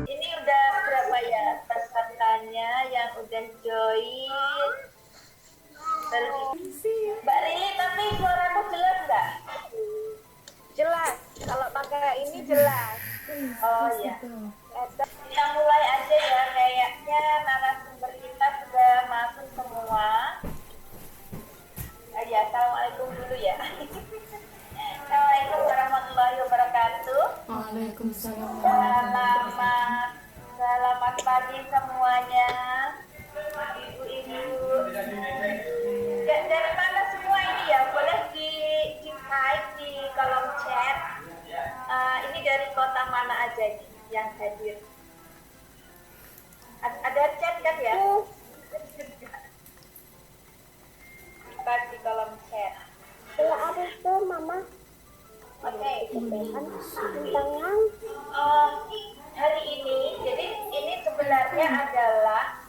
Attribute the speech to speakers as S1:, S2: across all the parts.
S1: Ini udah berapa ya pesertanya yang udah join? Mbak Rili, tapi suaraku jelas nggak?
S2: Jelas, kalau pakai ini jelas.
S1: Oh ya, kita mulai aja ya. Kayaknya narasumber kita sudah masuk semua. Ya, assalamualaikum dulu ya. Assalamualaikum warahmatullahi wabarakatuh.
S3: Waalaikumsalam.
S1: Selamat pagi semuanya, ibu-ibu. Dari mana semua ini ya? Boleh di type di kolom chat. Ini dari kota mana aja nih yang hadir? Ada chat kan ya? Type di kolom chat.
S2: Kalau ada tuh mama
S1: Oke.
S2: tangan
S1: Hari ini, jadi ini sebenarnya adalah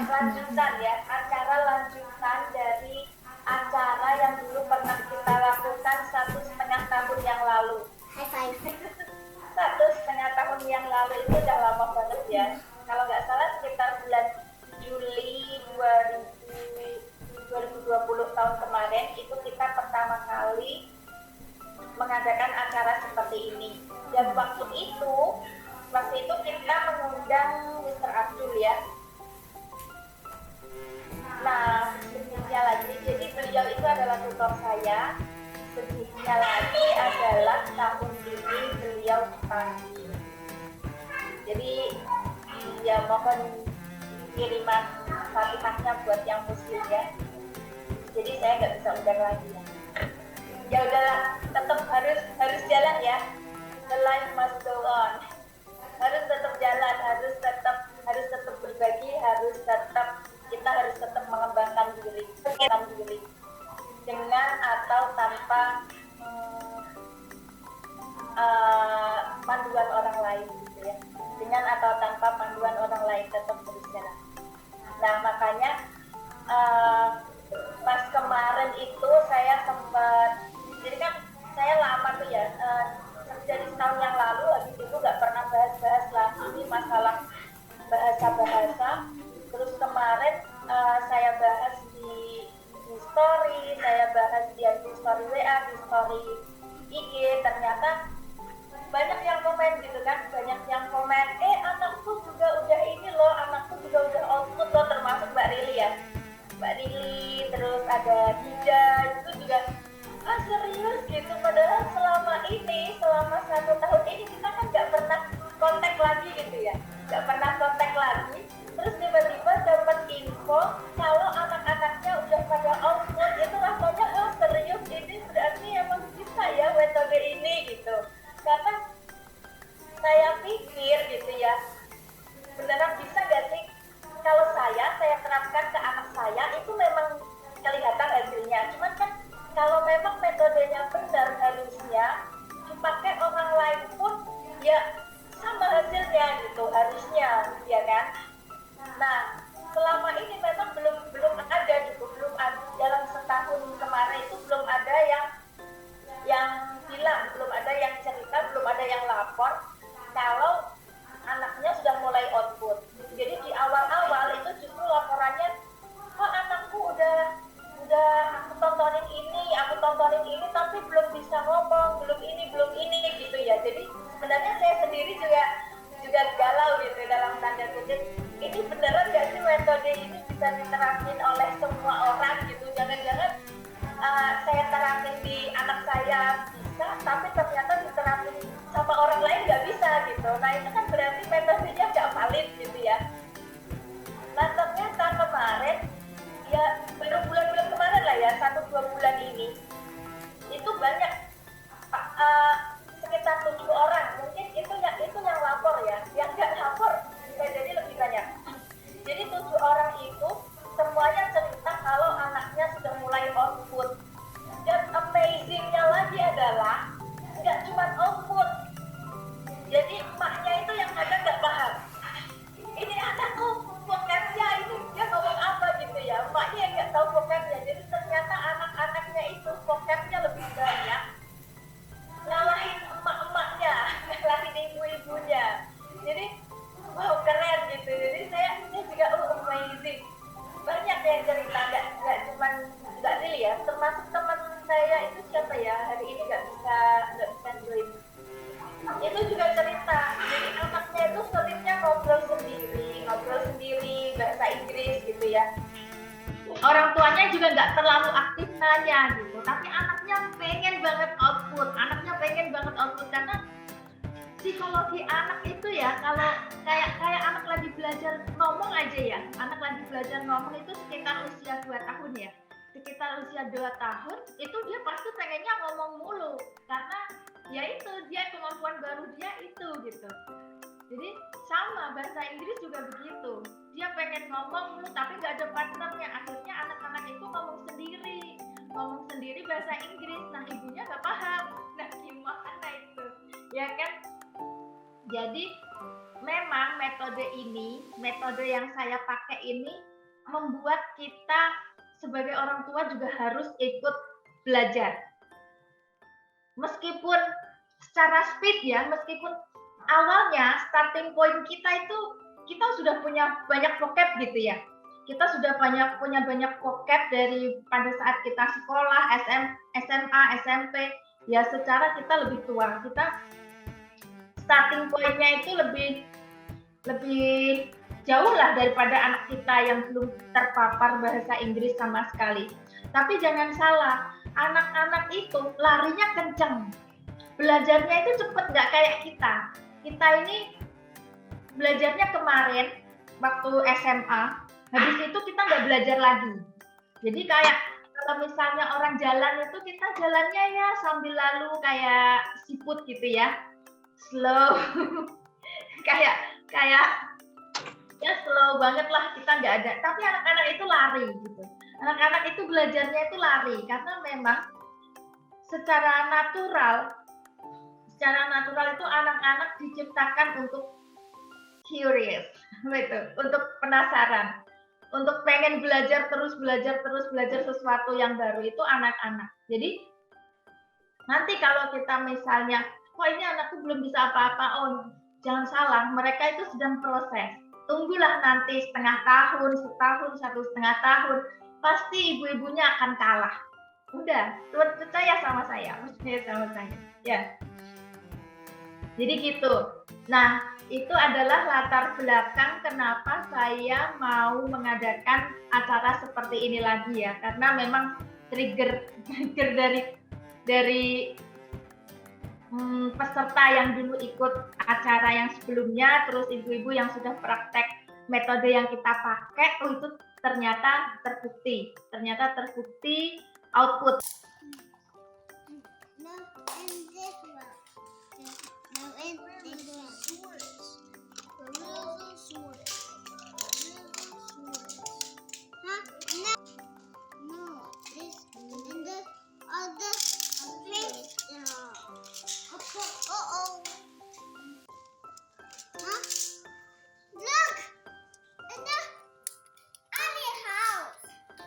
S1: lanjutan ya, acara lanjutan dari acara yang dulu pernah kita lakukan 1,5 tahun yang lalu.
S2: high five.
S1: 1,5 tahun yang lalu itu udah lama banget ya. Kalau nggak salah sekitar bulan Juli 2020 tahun kemarin itu kita pertama kali mengadakan acara seperti ini. Dan waktu itu kita mengundang Mr. Abdul ya. Nah, sedihnya lagi, jadi beliau itu adalah tutor saya. Sedihnya lagi adalah tahun ini beliau dipanggil. Jadi ya mohon kiriman fatihahnya buat yang muslim ya. Jadi saya nggak bisa undang lagi ya. Ya udahlah, tetap harus jalan ya. The life must go on. Harus tetap jalan, harus tetap berbagi, kita harus tetap mengembangkan diri dengan atau tanpa panduan orang lain gitu ya. Dengan atau tanpa panduan orang lain tetap terus jalan. Nah makanya pas kemarin itu saya sempat, jadi kan saya lama tuh ya, dari setahun yang lalu habis itu nggak pernah bahas lagi ini masalah bahasa. Terus kemarin saya bahas di story, saya bahas di story WA, di story IG, ternyata banyak yang komen gitu kan, anakku juga udah ini loh, anakku juga udah output loh, termasuk Mbak Rili ya, terus ada Dida itu juga serius gitu, padahal selama 1 tahun ini kita kan nggak pernah kontak lagi gitu ya, terus tiba-tiba dapat info kalau anak-anaknya udah pada output, itu rasanya serius, ini berarti emang bisa ya metode ini gitu. Karena saya pikir gitu ya, beneran bisa gak sih kalau saya terapkan ke anak saya, itu memang kelihatan hasilnya. Cuman kan kalau memang metodenya benar, harusnya dipakai orang lain pun ya sama hasilnya gitu, harusnya ya kan. Nah selama ini memang belum ada gitu, dalam setahun kemarin itu belum ada yang bilang, belum ada yang cerita, belum ada yang lapor kalau anaknya sudah mulai output. Jadi di awal-awal itu justru laporannya, anakku udah aku tontonin ini tapi belum bisa ngomong, belum ini gitu ya. Jadi sebenarnya saya sendiri juga galau gitu dalam tanda kutip, ini beneran gak sih metode ini bisa diterapin oleh semua orang gitu. Jangan-jangan saya terapin di anak saya bisa, tapi ternyata diterapin sama orang lain nggak bisa gitu. Nah itu kan berarti metodenya nggak valid gitu ya. Nah ternyata kemarin ya, baru bulan-bulan kemarin lah ya, 1-2 bulan ini itu banyak sekitar 7 orang, mungkin itu yang lapor ya, yang nggak lapor bisa jadi lebih banyak. Jadi 7 orang itu semuanya cerita kalau anaknya sudah mulai output. Dan amazingnya lagi adalah nggak cuma output, jadi emaknya itu yang kadang nggak paham, ini anakku vocabnya ini dia ngomong apa gitu ya, emaknya yang nggak tahu vocabnya. Jadi ternyata anak-anaknya itu anak itu ya, kalau kayak anak lagi belajar ngomong aja ya, anak lagi belajar ngomong itu sekitar usia 2 tahun ya, sekitar usia 2 tahun itu dia pasti pengennya ngomong mulu, karena ya itu dia kemampuan baru dia itu gitu. Jadi sama bahasa Inggris juga begitu, dia pengen ngomong mulu tapi nggak ada partnernya, akhirnya anak-anak itu ngomong sendiri bahasa Inggris, nah ibunya nggak paham, nah gimana itu ya kan. Jadi memang metode yang saya pakai ini membuat kita sebagai orang tua juga harus ikut belajar, meskipun secara speed ya, meskipun awalnya starting point kita itu kita sudah punya banyak vocab gitu ya, kita sudah punya banyak vocab dari pada saat kita sekolah SMA SMP ya, secara kita lebih tua, kita starting point-nya itu lebih jauh lah daripada anak kita yang belum terpapar bahasa Inggris sama sekali. Tapi jangan salah, anak-anak itu larinya kenceng, belajarnya itu cepet, nggak kayak kita. Kita ini belajarnya kemarin waktu SMA, habis itu kita nggak belajar lagi. Jadi kayak kalau misalnya orang jalan itu kita jalannya ya sambil lalu kayak siput gitu ya, slow, kayak ya slow banget lah, kita nggak ada. Tapi anak-anak itu lari gitu. Anak-anak itu belajarnya itu lari karena memang secara natural itu anak-anak diciptakan untuk curious, gitu, untuk penasaran, untuk pengen belajar terus sesuatu yang baru, itu anak-anak. Jadi nanti kalau kita misalnya, kok ini anakku belum bisa apa-apa, oh jangan salah, mereka itu sedang proses. Tunggulah nanti setengah tahun, setahun, 1,5 tahun, pasti ibu-ibunya akan kalah. Udah, percaya sama saya, ya. Jadi gitu. Nah, itu adalah latar belakang kenapa saya mau mengadakan acara seperti ini lagi ya, karena memang trigger dari peserta yang dulu ikut acara yang sebelumnya, terus ibu-ibu yang sudah praktek metode yang kita pakai, itu ternyata terbukti output.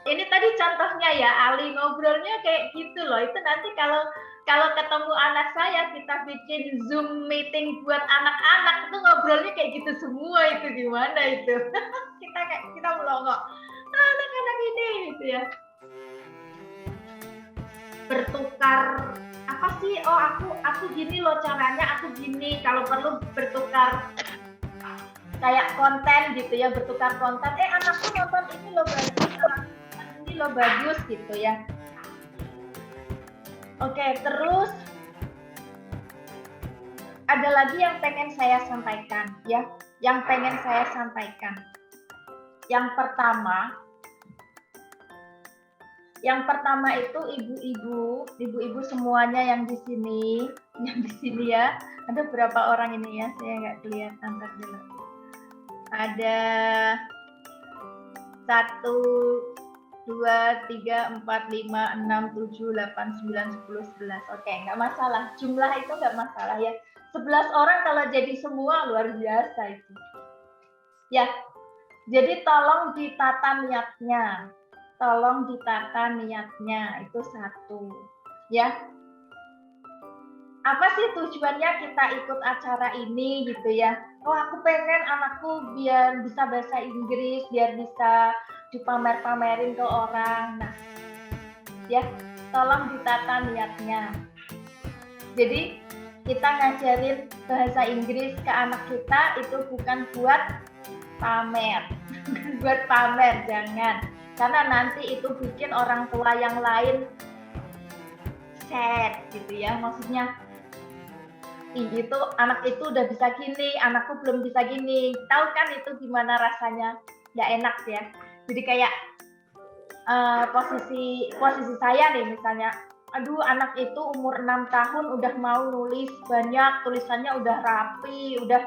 S1: Ini tadi contohnya ya, Ali ngobrolnya kayak gitu loh. Itu nanti kalau ketemu anak saya, kita bikin Zoom meeting buat anak-anak, itu ngobrolnya kayak gitu semua. Itu gimana itu? kita melongok. Anak-anak ini gitu ya. Bertukar apa sih? Oh, aku gini loh caranya, aku gini. Kalau perlu bertukar kayak konten gitu ya, bertukar konten. Anakku nonton ini loh bagus gitu ya. Oke, terus ada lagi yang pengen saya sampaikan ya, Yang pertama itu ibu-ibu semuanya yang di sini ya. Ada berapa orang ini ya? Saya nggak kelihatan dulu. Ada 1, 2, 3, 4, 5, 6, 7, 8, 9, 10, 11. Oke, nggak masalah. Jumlah itu nggak masalah ya. 11 orang kalau jadi semua luar biasa itu. Ya, jadi tolong ditata niatnya. Itu satu. Ya. Apa sih tujuannya kita ikut acara ini gitu ya? Oh, aku pengen anakku biar bisa bahasa Inggris, biar bisa dipamer-pamerin ke orang. Nah, ya, tolong ditata niatnya. Jadi, kita ngajarin bahasa Inggris ke anak kita itu bukan buat pamer. Buat pamer, jangan. Karena nanti itu bikin orang tua yang lain sad gitu ya. Maksudnya itu anak itu udah bisa gini, anakku belum bisa gini. Tahu kan itu gimana rasanya? Nggak enak ya. Jadi kayak posisi saya nih misalnya, aduh anak itu umur 6 tahun udah mau nulis banyak, tulisannya udah rapi, udah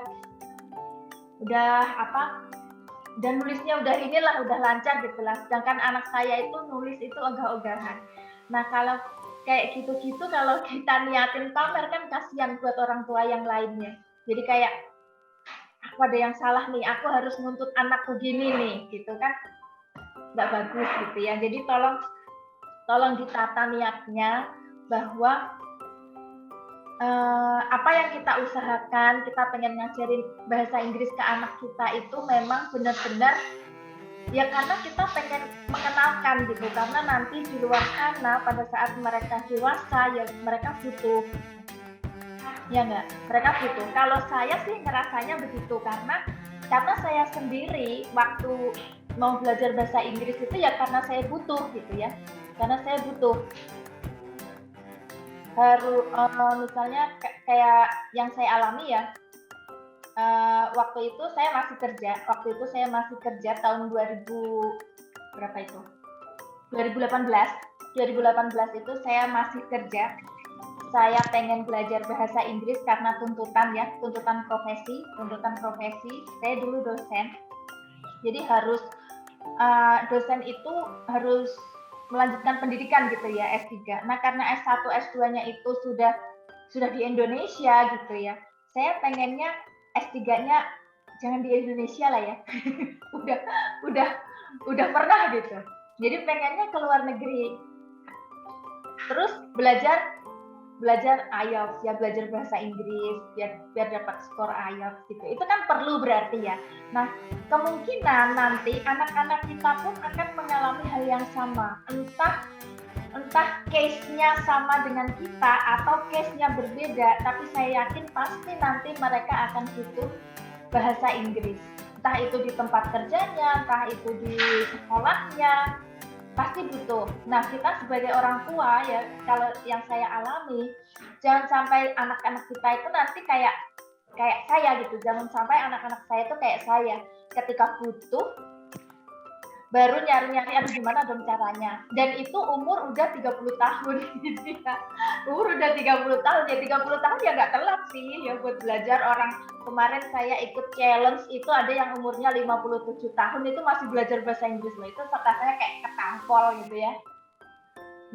S1: dan nulisnya udah inilah, udah lancar gitu lah. Sedangkan anak saya itu nulis itu ogah-ogahan. Nah kalau kayak gitu-gitu, kalau kita niatin pamer kan kasihan buat orang tua yang lainnya. Jadi kayak aku ada yang salah nih, aku harus nuntut anakku gini nih, gitu kan? Nggak bagus gitu ya. Jadi tolong ditata niatnya bahwa apa yang kita usahakan, kita pengen ngajarin bahasa Inggris ke anak kita itu memang benar-benar ya karena kita pengen mengenalkan gitu, karena nanti di luar sana pada saat mereka dewasa ya mereka butuh, ya nggak, mereka butuh. Kalau saya sih ngerasanya begitu karena saya sendiri waktu mau belajar bahasa Inggris itu ya karena saya butuh gitu ya, karena saya butuh. Baru misalnya kayak yang saya alami ya, waktu itu saya masih kerja tahun 2000 berapa itu 2018 itu saya masih kerja. Saya pengen belajar bahasa Inggris karena tuntutan profesi. Saya dulu dosen, jadi harus dosen itu harus melanjutkan pendidikan gitu ya, S3. Nah karena S1, S2-nya itu sudah di Indonesia gitu ya, saya pengennya S3-nya jangan di Indonesia lah ya. udah pernah gitu. Jadi pengennya ke luar negeri. Terus belajar IELTS ya, belajar bahasa Inggris biar dapat skor IELTS gitu. Itu kan perlu berarti ya. Nah, kemungkinan nanti anak-anak kita pun akan mengalami hal yang sama. Entah case-nya sama dengan kita atau case-nya berbeda, tapi saya yakin pasti nanti mereka akan butuh bahasa Inggris. Entah itu di tempat kerjanya, entah itu di sekolahnya, pasti butuh. Nah, kita sebagai orang tua ya, kalau yang saya alami, jangan sampai anak-anak kita itu nanti kayak saya gitu. Jangan sampai anak-anak saya itu kayak saya, ketika butuh baru nyari-nyari aduh gimana dong caranya. Dan itu umur udah 30 tahun gitu ya. Umur udah 30 tahun ya, 30 tahun ya nggak telat sih ya buat belajar. Orang kemarin saya ikut challenge itu ada yang umurnya 57 tahun itu masih belajar bahasa Inggris loh. Itu kata saya kayak ketampol gitu ya.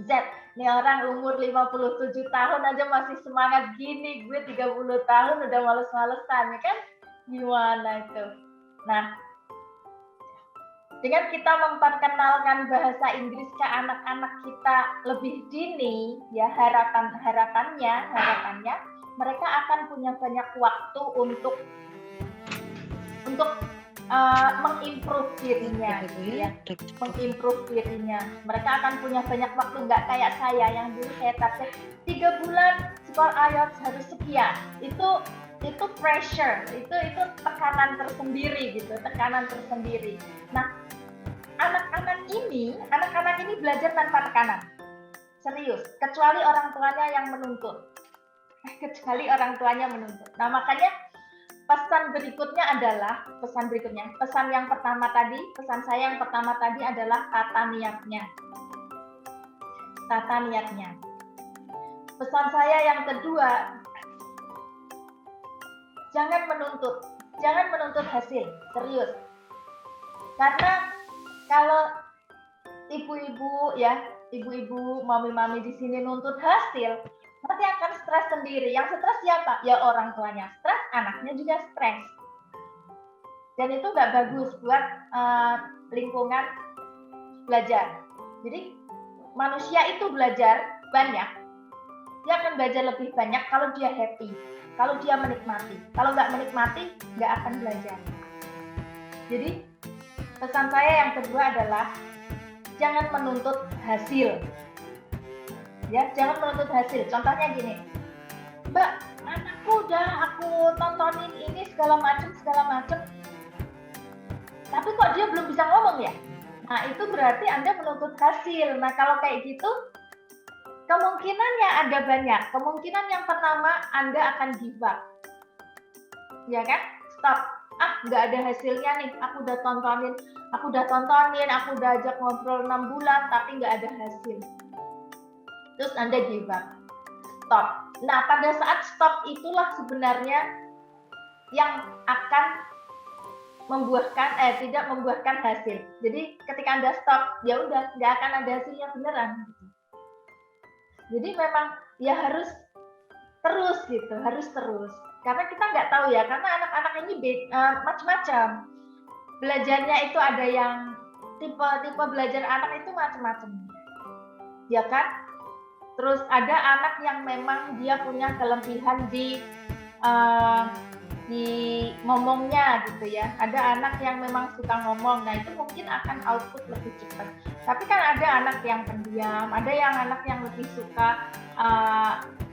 S1: Zed, nih orang umur 57 tahun aja masih semangat gini, gue 30 tahun udah males-malesan ya kan? Gimana itu? Nah, dengan kita memperkenalkan bahasa Inggris ke anak-anak kita lebih dini, ya harapannya mereka akan punya banyak waktu untuk mengimprove dirinya, ya, mengimprove dirinya. Mereka akan punya banyak waktu, nggak kayak saya yang dulu saya target 3 bulan skor IELTS harus sekian. Itu pressure, itu tekanan tersendiri gitu, tekanan tersendiri. Nah, anak-anak ini belajar tanpa tekanan, serius, kecuali orang tuanya yang menuntut. Nah, makanya pesan saya yang pertama tadi adalah tata niatnya. Pesan saya yang kedua, jangan menuntut hasil, serius. Karena kalau ibu-ibu, mami-mami di sini nuntut hasil, nanti akan stres sendiri. Yang stres siapa? Ya orang tuanya stres, anaknya juga stres. Dan itu nggak bagus buat lingkungan belajar. Jadi manusia itu belajar banyak, dia akan belajar lebih banyak kalau dia happy, kalau dia menikmati. Kalau nggak menikmati, nggak akan belajar. Jadi pesan saya yang kedua adalah jangan menuntut hasil. Ya, jangan menuntut hasil. Contohnya gini, Mbak, anakku udah aku tontonin ini segala macam, tapi kok dia belum bisa ngomong ya? Nah, itu berarti Anda menuntut hasil. Nah, kalau kayak gitu,
S3: Kemungkinannya ada banyak. Kemungkinan yang pertama, Anda akan give up. Ya kan? Stop. Nggak ada hasilnya nih. Aku udah tontonin, aku udah ajak ngobrol 6 bulan, tapi nggak ada hasil. Terus Anda give up. Stop. Nah, pada saat stop itulah sebenarnya yang akan tidak membuahkan hasil. Jadi ketika Anda stop, ya udah nggak akan ada hasilnya beneran. Jadi memang ya harus terus gitu, harus terus. Karena kita nggak tahu ya, karena anak-anak ini macam-macam. Belajarnya itu ada yang tipe belajar anak itu macam-macam. Ya kan? Terus ada anak yang memang dia punya kelebihan di ngomongnya gitu ya. Ada anak yang memang suka ngomong, nah itu mungkin akan output lebih cepat. Tapi kan ada anak yang pendiam, ada yang anak yang lebih suka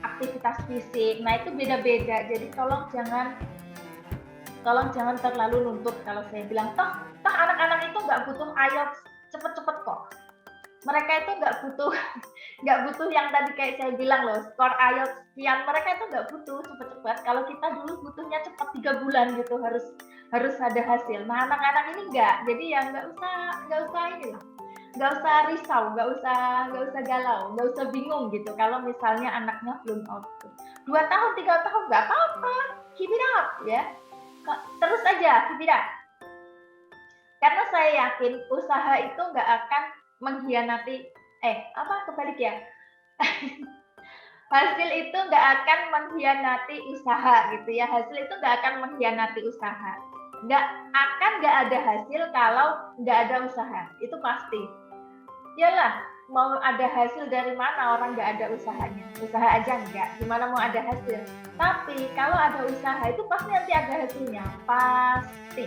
S3: aktivitas fisik. Nah itu beda-beda. Jadi tolong jangan terlalu nuntut. Kalau saya bilang toh anak-anak itu nggak butuh IELTS cepet-cepet kok. Mereka itu nggak butuh yang tadi kayak saya bilang loh, skor IELTS sekian. Mereka itu nggak butuh cepet-cepet. Kalau kita dulu butuhnya cepat 3 bulan gitu, harus ada hasil. Nah anak-anak ini nggak. Jadi ya nggak usah ini lah. Nggak usah risau, nggak usah galau, nggak usah bingung gitu. Kalau misalnya anaknya belum output 2 tahun, 3 tahun nggak apa-apa, keep it up ya. Terus aja keep it up. Karena saya yakin usaha itu nggak akan mengkhianati kebalik ya. Hasil itu nggak akan mengkhianati usaha gitu ya. Hasil itu nggak akan mengkhianati usaha. Nggak ada hasil kalau nggak ada usaha. Itu pasti. Yalah, mau ada hasil dari mana orang nggak ada usahanya? Usaha aja nggak. Gimana mau ada hasil? Tapi kalau ada usaha itu pasti nanti ada hasilnya. Pasti.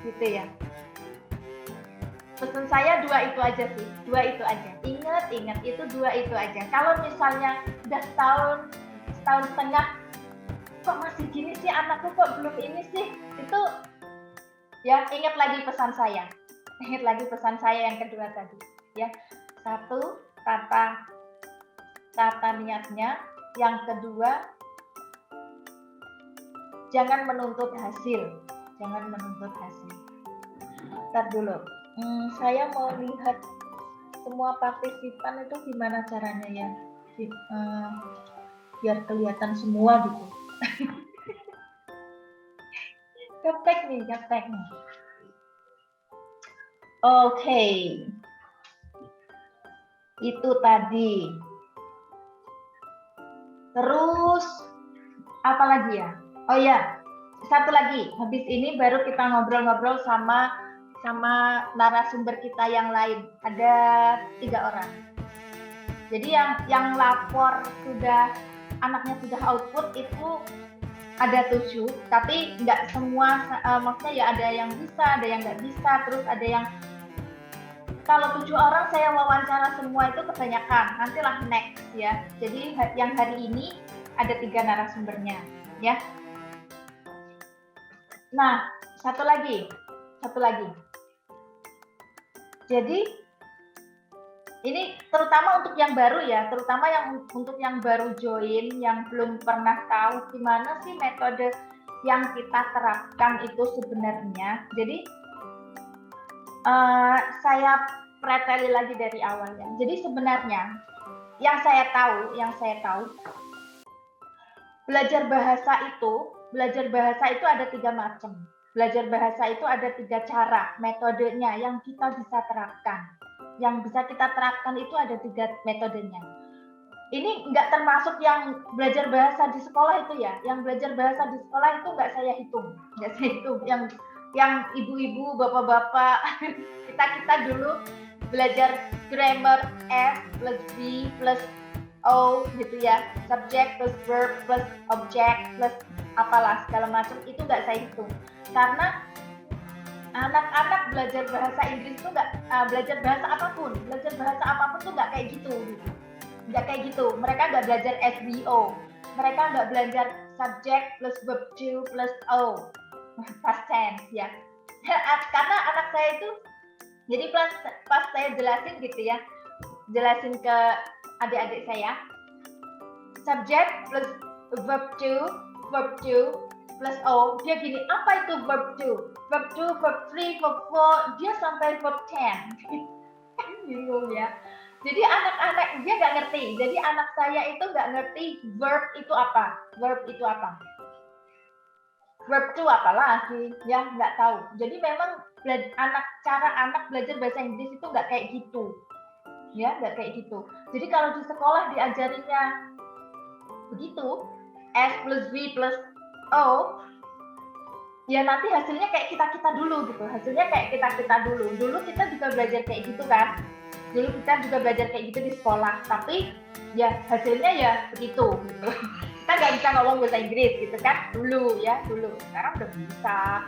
S3: Gitu ya. Pesan saya 2 itu aja sih, 2 itu aja. Ingat itu 2 itu aja. Kalau misalnya udah setahun setengah, kok masih gini sih anakku, kok belum ini sih, itu ya ingat lagi pesan saya. Ingat lagi pesan saya yang kedua tadi. Ya, 1 tata niatnya, yang kedua jangan menuntut hasil. Ntar dulu. Saya mau lihat semua partisipan itu gimana caranya ya, biar kelihatan semua gitu. Gaptek nih. Oke. Itu tadi. Terus apa lagi ya? Oh ya, satu lagi. Habis ini baru kita ngobrol-ngobrol sama narasumber kita yang lain. Ada 3 orang. Jadi yang lapor anaknya sudah output itu ada 7, tapi nggak semua, maksudnya ya ada yang bisa, ada yang nggak bisa, terus ada yang, kalau 7 orang saya wawancara semua itu kebanyakan, nantilah next ya. Jadi yang hari ini ada 3 narasumbernya ya. Nah, satu lagi. Jadi ini terutama untuk yang baru ya, untuk yang baru join, yang belum pernah tahu gimana sih metode yang kita terapkan itu sebenarnya. Jadi saya preteli lagi dari awal ya. Jadi sebenarnya yang saya tahu belajar bahasa itu ada 3 macam. Belajar bahasa itu ada 3 cara, metodenya yang kita bisa terapkan. Yang bisa kita terapkan itu ada 3 metodenya. Ini nggak termasuk yang belajar bahasa di sekolah itu ya. Yang belajar bahasa di sekolah itu nggak saya hitung. Yang ibu-ibu, bapak-bapak, kita dulu belajar grammar F plus B plus O gitu ya. Subject plus verb plus object plus apalah segala macam, itu nggak saya hitung. Karena anak-anak belajar bahasa Inggris itu belajar bahasa apapun tuh nggak kayak gitu. Nggak kayak gitu. Mereka nggak belajar SVO. Mereka nggak belajar subject plus verb to plus O. Past tense ya. Karena anak saya itu, jadi pas saya jelasin gitu ya, jelasin ke adik-adik saya. Subject plus verb to plus O. Dia gini, apa itu verb to? Verb 2, verb 3, verb 4, dia sampai verb 10. Bingung ya. Jadi anak-anak dia nggak ngerti. Jadi anak saya itu nggak ngerti verb itu apa. Verb itu apa. Verb to apa lagi? Ya nggak tahu. Jadi memang cara anak belajar bahasa Inggris itu nggak kayak gitu. Ya nggak kayak gitu. Jadi kalau di sekolah diajarinnya begitu, S plus V plus O, ya nanti hasilnya kayak kita dulu gitu. Hasilnya kayak kita dulu. Dulu kita juga belajar kayak gitu kan. Dulu kita juga belajar kayak gitu di sekolah. Tapi ya hasilnya ya begitu gitu. Kita nggak bisa ngomong bahasa Inggris gitu kan. Dulu. Sekarang udah bisa.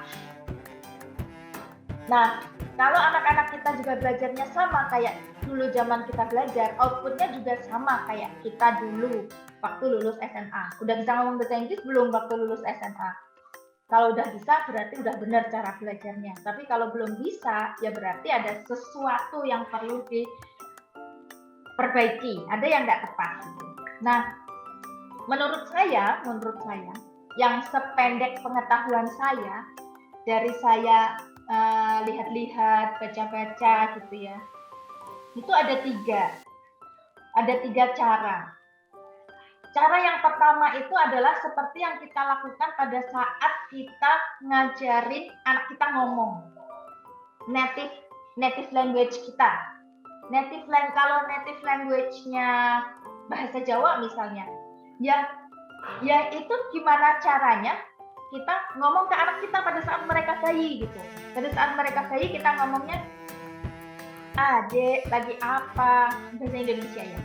S3: Nah, kalau anak-anak kita juga belajarnya sama kayak dulu zaman kita belajar, outputnya juga sama kayak kita dulu waktu lulus SMA. Udah bisa ngomong bahasa Inggris belum waktu lulus SMA? Kalau udah bisa berarti udah benar cara belajarnya. Tapi kalau belum bisa, ya berarti ada sesuatu yang perlu diperbaiki. Ada yang nggak tepat. Nah, menurut saya, yang sependek pengetahuan saya, dari saya lihat-lihat, baca-baca gitu ya, itu ada tiga cara. Cara yang pertama itu adalah seperti yang kita lakukan pada saat kita ngajarin anak kita ngomong. Native language kita. Kalau native language-nya bahasa Jawa misalnya, ya itu gimana caranya kita ngomong ke anak kita pada saat mereka bayi gitu. Pada saat mereka bayi kita ngomongnya, Adek lagi apa? Bahasa Indonesia ya.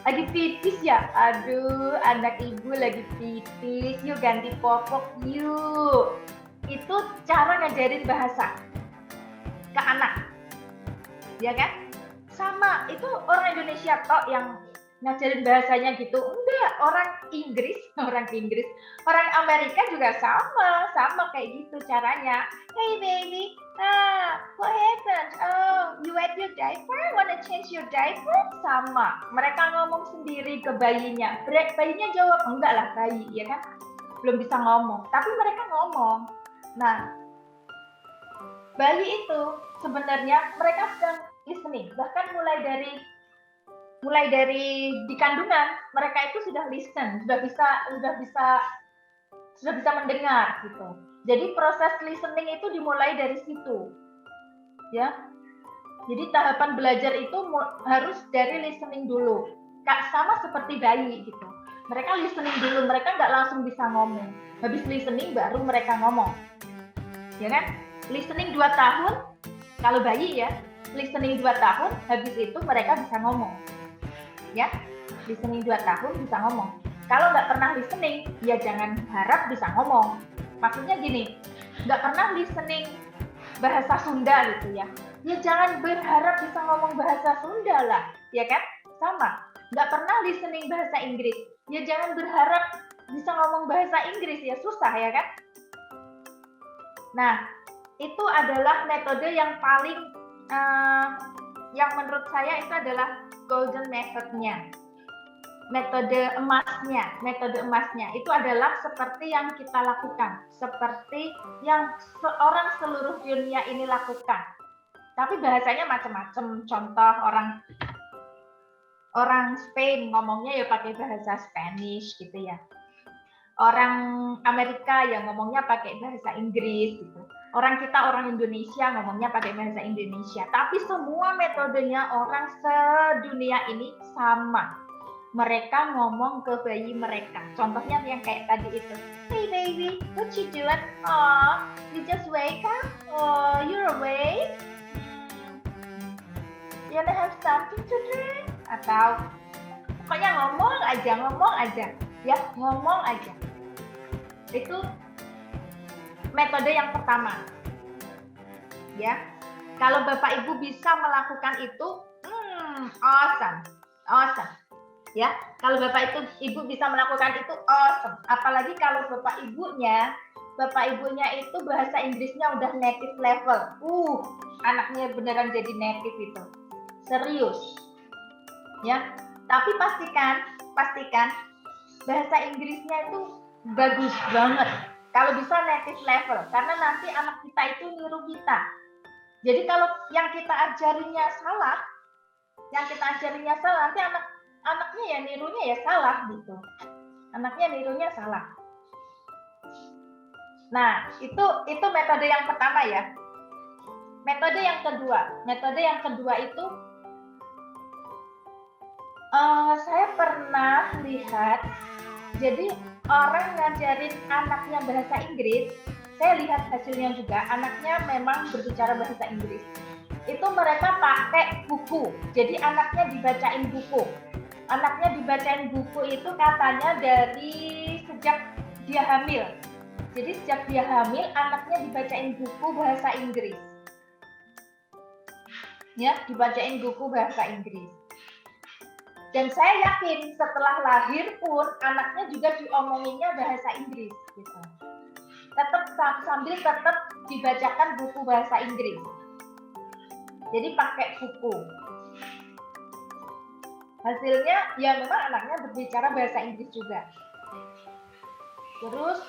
S3: Lagi pipis ya? Aduh, anak ibu lagi pipis. Yuk ganti popok yuk. Itu cara ngajarin bahasa ke anak. Ya kan? Sama, itu orang Indonesia tok yang ngajarin bahasanya gitu. Enggak, orang Inggris, orang Amerika juga sama kayak gitu caranya. Hey baby, what happened? Oh, you wet your diaper? Wanna change your diaper? Sama, mereka ngomong sendiri ke bayinya. Bayinya jawab, enggak lah bayi, ya kan? Belum bisa ngomong, tapi mereka ngomong. Nah, bayi itu sebenarnya mereka sedang listening. Bahkan mulai dari di kandungan mereka itu sudah listen, sudah bisa mendengar gitu. Jadi proses listening itu dimulai dari situ, ya. Jadi tahapan belajar itu harus dari listening dulu. Sama seperti bayi gitu. Mereka listening dulu, mereka nggak langsung bisa ngomong. Habis listening baru mereka ngomong, ya kan? Listening 2 tahun, kalau bayi ya, listening 2 tahun, habis itu mereka bisa ngomong. Ya, listening 2 tahun bisa ngomong. Kalau nggak pernah listening, ya jangan harap bisa ngomong. Maksudnya gini, nggak pernah listening bahasa Sunda gitu ya. Ya jangan berharap bisa ngomong bahasa Sunda lah, ya kan? Sama, nggak pernah listening bahasa Inggris. Ya jangan berharap bisa ngomong bahasa Inggris, ya susah ya kan? Nah, itu adalah metode yang paling, yang menurut saya itu adalah golden method-nya. Metode emasnya itu adalah seperti yang kita lakukan, seperti yang orang seluruh dunia ini lakukan. Tapi bahasanya macam-macam. Contoh orang Spain ngomongnya ya pakai bahasa Spanish gitu ya. Orang Amerika yang ngomongnya pakai bahasa Inggris gitu. Orang Indonesia ngomongnya pakai bahasa Indonesia. Tapi semua metodenya orang sedunia ini sama. Mereka ngomong ke bayi mereka. Contohnya yang kayak tadi itu. Hey baby, what you doing? Oh, you just wake up? Oh, you're awake? You wanna have something to drink? Atau pokoknya ngomong aja. Ya, ngomong aja. Itu metode yang pertama. Ya. Kalau Bapak Ibu bisa melakukan itu, awesome. Ya, kalau Bapak Ibu bisa melakukan itu awesome. Apalagi kalau Bapak Ibunya itu bahasa Inggrisnya udah native level. Anaknya beneran jadi native itu. Serius. ya. Tapi pastikan bahasa Inggrisnya itu bagus banget. Kalau bisa native level, karena nanti anak kita itu niru kita. Jadi kalau yang kita ajarinya salah, nanti anaknya ya nirunya ya salah gitu. Anaknya nirunya salah. Nah, itu metode yang pertama ya. Metode yang kedua itu saya pernah lihat, jadi orang ngajarin anaknya bahasa Inggris, saya lihat hasilnya juga, anaknya memang berbicara bahasa Inggris. Itu mereka pakai buku, jadi anaknya dibacain buku. Anaknya dibacain buku itu katanya dari sejak dia hamil. Jadi sejak dia hamil, anaknya dibacain buku bahasa Inggris. Ya, dibacain buku bahasa Inggris. Dan saya yakin setelah lahir pun anaknya juga diomonginnya bahasa Inggris gitu. Sambil tetap dibacakan buku bahasa Inggris. Jadi pakai buku. Hasilnya ya memang anaknya berbicara bahasa Inggris juga. Terus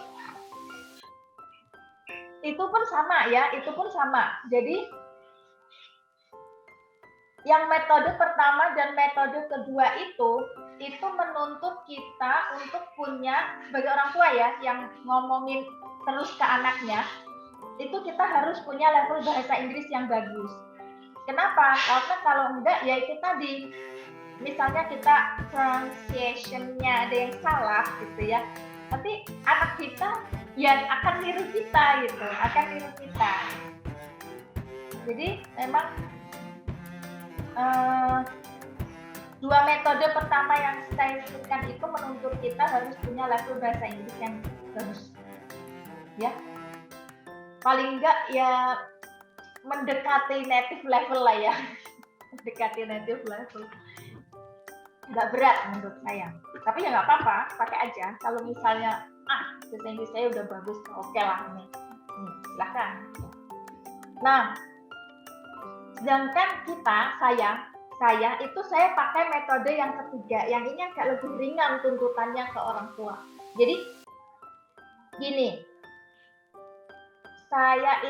S3: itu pun sama. Jadi yang metode pertama dan metode kedua itu menuntut kita untuk punya, sebagai orang tua ya, yang ngomongin terus ke anaknya, itu kita harus punya level bahasa Inggris yang bagus. Kenapa? Karena kalau enggak, ya itu tadi, misalnya kita pronunciation-nya ada yang salah gitu ya, nanti anak kita ya akan niru kita gitu, Jadi memang dua metode pertama yang saya sebutkan itu menuntut kita harus punya level bahasa Inggris yang bagus, ya. Paling enggak ya mendekati native level lah ya, Nggak berat menurut saya. Tapi ya nggak apa-apa, pakai aja. Kalau misalnya bahasa Inggris saya udah bagus, oke lah nih. Silahkan. Nah, sedangkan saya itu saya pakai metode yang ketiga, yang ini agak lebih ringan tuntutannya ke orang tua. Jadi gini, saya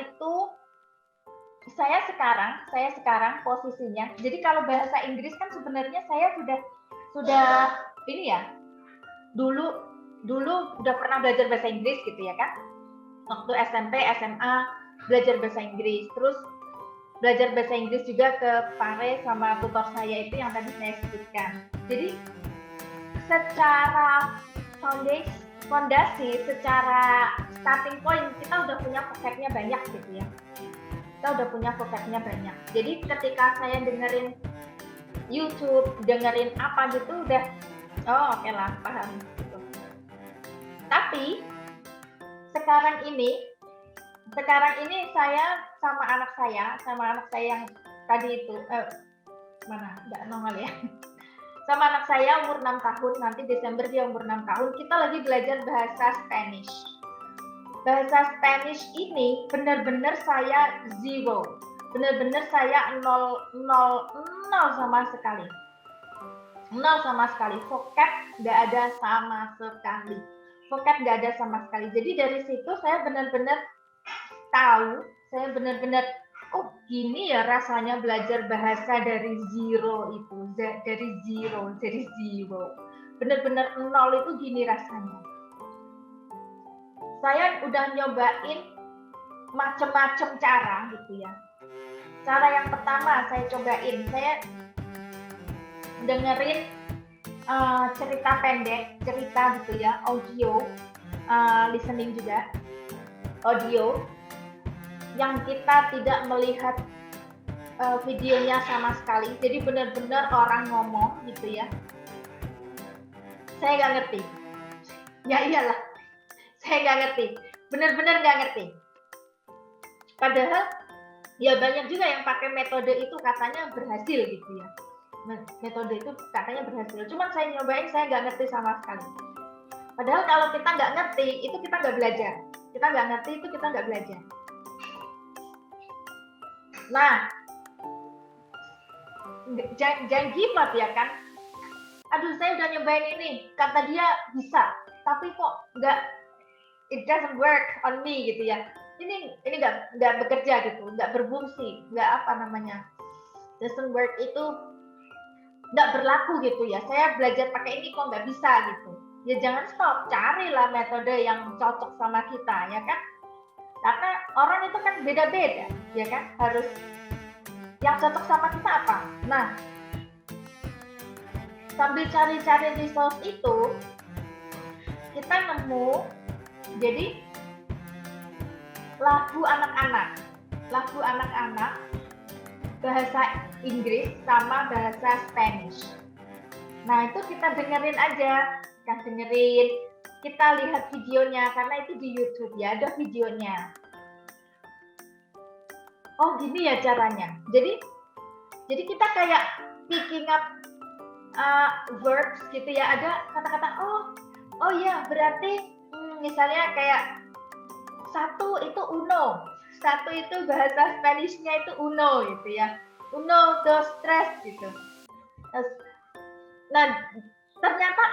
S3: sekarang posisinya, jadi kalau bahasa Inggris kan sebenarnya saya sudah ini ya, dulu udah pernah belajar bahasa Inggris gitu ya kan, waktu SMP, SMA belajar bahasa Inggris, terus belajar bahasa Inggris juga ke Pare sama tutor saya itu yang tadi saya sebutkan. Jadi secara fondasi, secara starting point kita udah punya vocabnya banyak gitu ya. Jadi ketika saya dengerin YouTube, dengerin apa gitu udah oke lah, paham gitu. Tapi sekarang ini saya sama anak saya yang tadi itu sama anak saya umur 6 tahun, nanti Desember dia umur 6 tahun, kita lagi belajar bahasa Spanish. Bahasa Spanish ini benar-benar saya zero, benar-benar saya nol sama sekali. Vocab nggak ada sama sekali. Jadi dari situ saya benar-benar tahu, oh gini ya rasanya belajar bahasa dari zero itu, dari zero. Benar-benar nol itu gini rasanya. Saya udah nyobain macam-macam cara gitu ya. Cara yang pertama saya cobain, saya dengerin cerita pendek, gitu ya, audio, listening juga, audio, yang kita tidak melihat videonya sama sekali, jadi benar-benar orang ngomong gitu ya. Saya nggak ngerti. Ya iyalah, saya nggak ngerti, benar-benar nggak ngerti. Padahal ya banyak juga yang pakai metode itu katanya berhasil gitu ya. Metode itu katanya berhasil. Cuman saya nyobain, saya nggak ngerti sama sekali. Padahal kalau kita nggak ngerti, itu kita nggak belajar. Kita nggak ngerti, itu kita nggak belajar. Nah, jangan give up ya kan. aduh saya udah nyobain ini, kata dia bisa, tapi kok it doesn't work on me gitu ya. Ini nggak bekerja gitu, nggak berfungsi, nggak apa namanya, doesn't work itu nggak berlaku gitu ya. Saya belajar pakai ini kok nggak bisa gitu. Ya jangan stop, carilah metode yang cocok sama kita ya kan. Karena orang itu kan beda-beda, ya kan? Harus yang cocok sama kita apa? Nah, sambil cari-cari resource itu, kita nemu, jadi lagu anak-anak bahasa Inggris sama bahasa Spanish. Nah, itu kita dengerin aja, kita lihat videonya, karena itu di YouTube ya, ada videonya. Oh, gini ya caranya. Jadi kita kayak picking up verbs gitu ya, ada kata-kata oh ya berarti misalnya kayak satu itu uno, satu itu bahasa Spanishnya itu uno gitu ya, uno dos tres gitu. Nah ternyata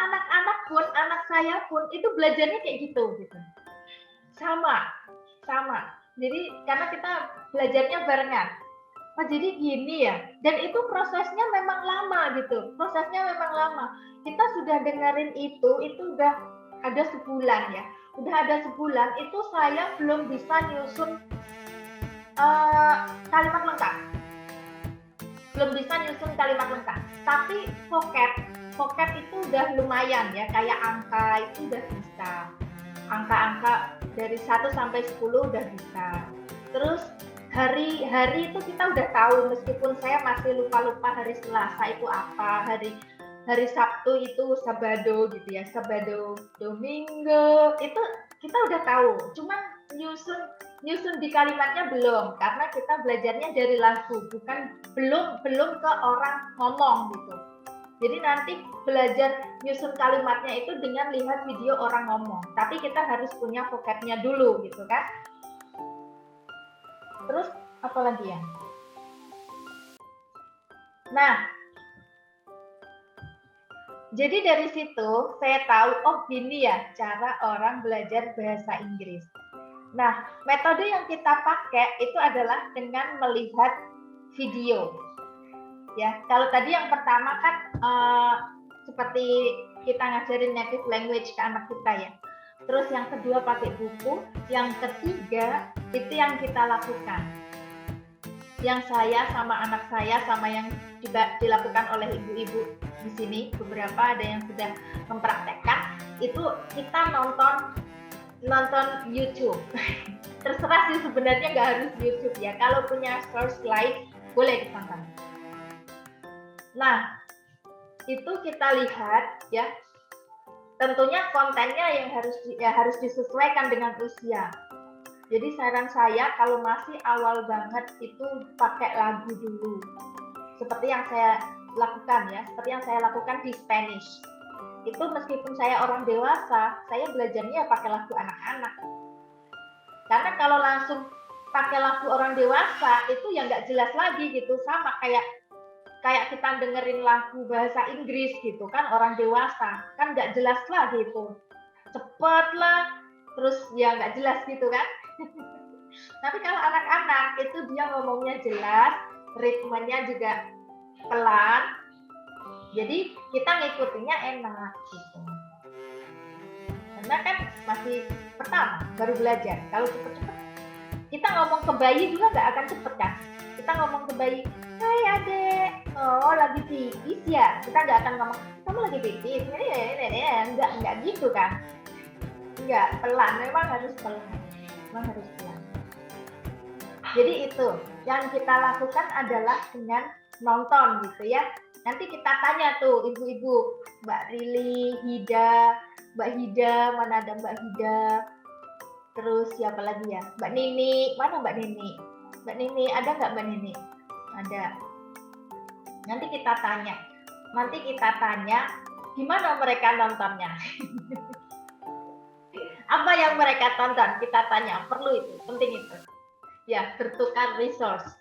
S3: anak saya pun itu belajarnya kayak gitu sama. Jadi karena kita belajarnya barengan. Oh jadi gini ya, dan itu prosesnya memang lama gitu, kita sudah dengerin itu udah ada sebulan ya, itu saya belum bisa nyusun kalimat lengkap, tapi vocab itu udah lumayan ya, kayak angka itu udah bisa, angka-angka dari 1 sampai 10 udah bisa. Terus hari itu kita udah tahu, meskipun saya masih lupa hari Selasa itu apa, hari Sabtu itu Sabado gitu ya, Sabado Domingo itu kita udah tahu, cuman nyusun di kalimatnya belum, karena kita belajarnya dari lagu, belum ke orang ngomong gitu. Jadi nanti belajar nyusun kalimatnya itu dengan lihat video orang ngomong, tapi kita harus punya vocabnya dulu gitu kan. Terus apa lagi ya? Nah, jadi dari situ saya tahu, oh gini ya cara orang belajar bahasa Inggris. Nah, metode yang kita pakai itu adalah dengan melihat video. Ya, kalau tadi yang pertama kan seperti kita ngajarin native language ke anak kita ya. Terus yang kedua pakai buku, yang ketiga itu yang kita lakukan. Yang saya sama anak saya sama yang juga dilakukan oleh ibu-ibu di sini, beberapa ada yang sudah mempraktekkan, itu kita nonton YouTube. Terserah sih sebenarnya, nggak harus YouTube ya. Kalau punya source lain boleh ditonton. Nah, itu kita lihat ya. Tentunya kontennya yang harus disesuaikan dengan usia. Jadi saran saya kalau masih awal banget itu pakai lagu dulu. Seperti yang saya lakukan di Spanish. Itu meskipun saya orang dewasa, saya belajarnya pakai lagu anak-anak. Karena kalau langsung pakai lagu orang dewasa itu ya nggak jelas lagi gitu, sama kayak kita dengerin lagu bahasa Inggris gitu kan, orang dewasa kan nggak jelas lah gitu, cepet lah, terus ya nggak jelas gitu kan. Tapi kalau anak-anak itu dia ngomongnya jelas, ritmenya juga pelan, jadi kita ngikutinnya enak gitu. Karena kan masih pertama baru belajar. Kalau cepet-cepet kita ngomong ke bayi juga nggak akan cepet kan. Kita ngomong ke bayi, hai adek, oh lagi pipis ya, kita nggak akan ngomong kamu lagi pipis, enggak gitu kan, enggak, pelan, memang harus pelan. Jadi itu yang kita lakukan adalah dengan nonton gitu ya. Nanti kita tanya tuh ibu-ibu, Mbak Rili, Mbak Hida, mana ada Mbak Hida, terus siapa lagi ya, Mbak Nini, mana Mbak Nini? Mbak Nini, ada nggak Mbak Nini? Ada. Nanti kita tanya gimana mereka nontonnya. Apa yang mereka tonton, kita tanya, perlu itu, penting itu. Ya, bertukar resource.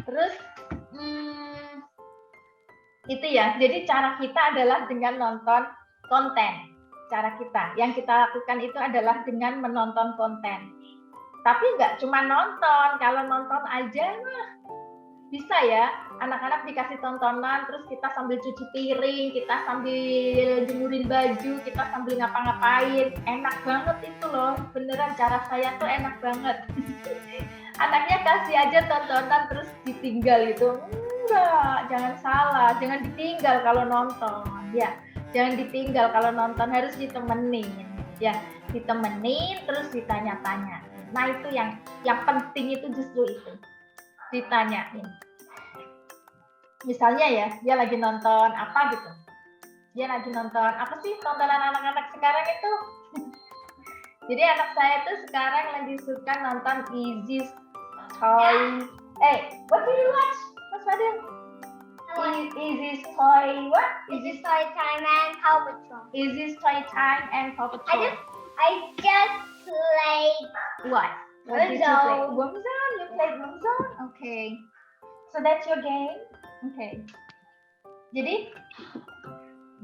S3: Terus Itu ya. Jadi cara kita adalah dengan nonton konten. Cara kita. Yang kita lakukan itu adalah dengan menonton konten. Tapi nggak cuma nonton. Kalau nonton aja mah bisa ya. Anak-anak dikasih tontonan, terus kita sambil cuci piring, kita sambil jemurin baju, kita sambil ngapa-ngapain. Enak banget itu loh. Beneran cara saya tuh enak banget. Anaknya kasih aja tontonan terus ditinggal itu. Enggak, jangan salah, jangan ditinggal kalau nonton. Ya, jangan ditinggal kalau nonton, harus ditemenin. Ya, ditemenin terus ditanya-tanya. Nah, itu yang penting itu justru itu. Ditanyain. Misalnya ya, dia lagi nonton apa gitu. Dia lagi nonton apa sih tontonan anak-anak sekarang itu? Jadi anak saya tuh sekarang lagi suka nonton Easy Toy. What do you watch, Mas Fadil? Easy Toy what?
S2: Easy Toy Time and Paw Patrol.
S3: Easy Toy Time and Paw Patrol.
S2: I just played
S3: What? What did you play?
S2: Wormzone.
S3: Wormzone? You played Wormzone? Okay. So that's your game? Okay. Jadi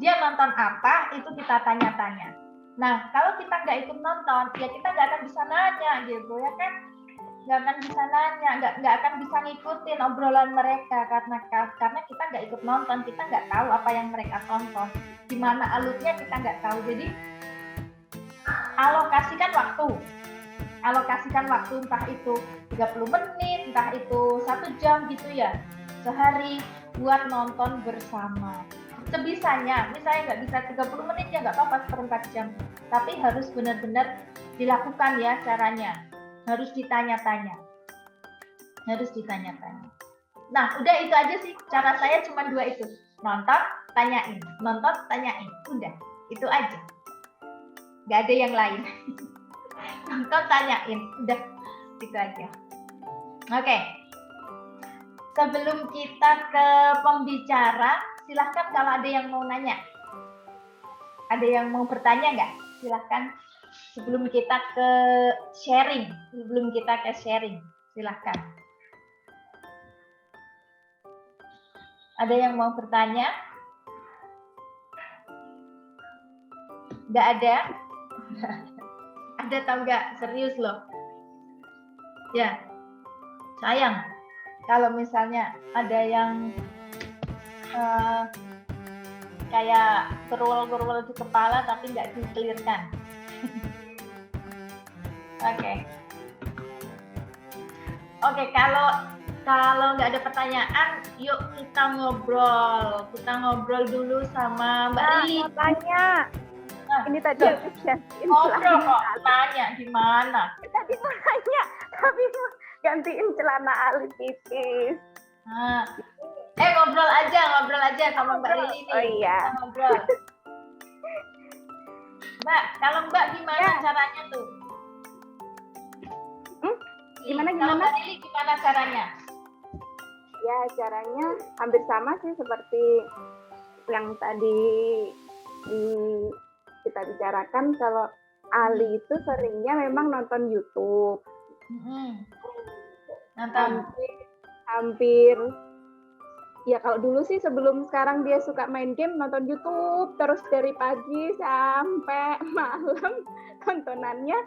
S3: dia nonton apa itu kita tanya-tanya. Nah, kalau kita nggak ikut nonton, ya kita nggak akan bisa nanya gitu ya kan? Nggak akan bisa nanya, nggak akan bisa ngikutin obrolan mereka karena kita nggak ikut nonton, kita nggak tahu apa yang mereka tonton. Di mana alurnya kita nggak tahu. Jadi alokasikan waktu entah itu 30 menit, entah itu 1 jam gitu ya, sehari buat nonton bersama. Sebisanya, misalnya nggak bisa 30 menit ya nggak apa-apa, 1/4 jam. Tapi harus benar-benar dilakukan ya caranya. Harus ditanya-tanya. Nah, udah itu aja sih. Cara saya cuma 2 itu. Nonton, tanyain. Udah, itu aja. Nggak ada yang lain. Nonton, tanyain. Udah, itu aja. Oke. Sebelum kita ke pembicara, silahkan kalau ada yang mau nanya. Ada yang mau bertanya nggak? Silahkan. Sebelum kita ke sharing, silahkan. Ada yang mau bertanya? Nggak ada? Ada atau nggak? Serius loh. Ya, sayang. Kalau misalnya ada yang kayak gerwel-gerwel di kepala tapi nggak di-clearkan. Oke, kalau nggak ada pertanyaan, yuk kita ngobrol dulu sama Mbak Lili.
S2: Mau tanya. Ini tadi
S3: Ngobrol kok, tanya di mana?
S2: Tadi mau tanya, tapi mau gantiin celana Ali pipis.
S3: Ngobrol aja sama Mbak Lili nih.
S2: Oh iya.
S3: Kita ngobrol. Mbak, kalau Mbak gimana caranya tuh?
S2: Gimana?
S3: Kalau Mbak Lili gimana caranya?
S2: Ya, caranya hampir sama sih seperti yang tadi kita bicarakan. Kalau Ali itu seringnya memang nonton YouTube. Hampir ya, kalau dulu sih sebelum sekarang dia suka main game, nonton YouTube terus dari pagi sampai malam, tontonannya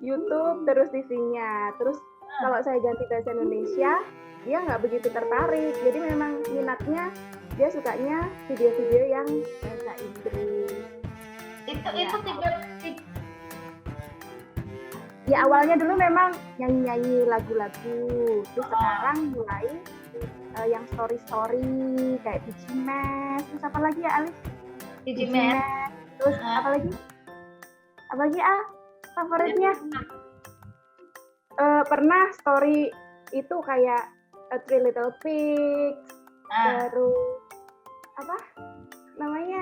S2: YouTube terus isinya. Terus kalau saya ganti bahasa Indonesia, dia nggak begitu tertarik. Jadi memang minatnya, dia sukanya video-video yang bahasa Inggris.
S3: Itu tiga.
S2: Ya awalnya dulu memang nyanyi-nyanyi lagu-lagu, terus sekarang mulai yang story-story kayak Digimes, terus apa lagi ya Alif?
S3: Digimes.
S2: Terus apa lagi favoritnya? Pernah story itu kayak Three Little Pigs, terus apa namanya?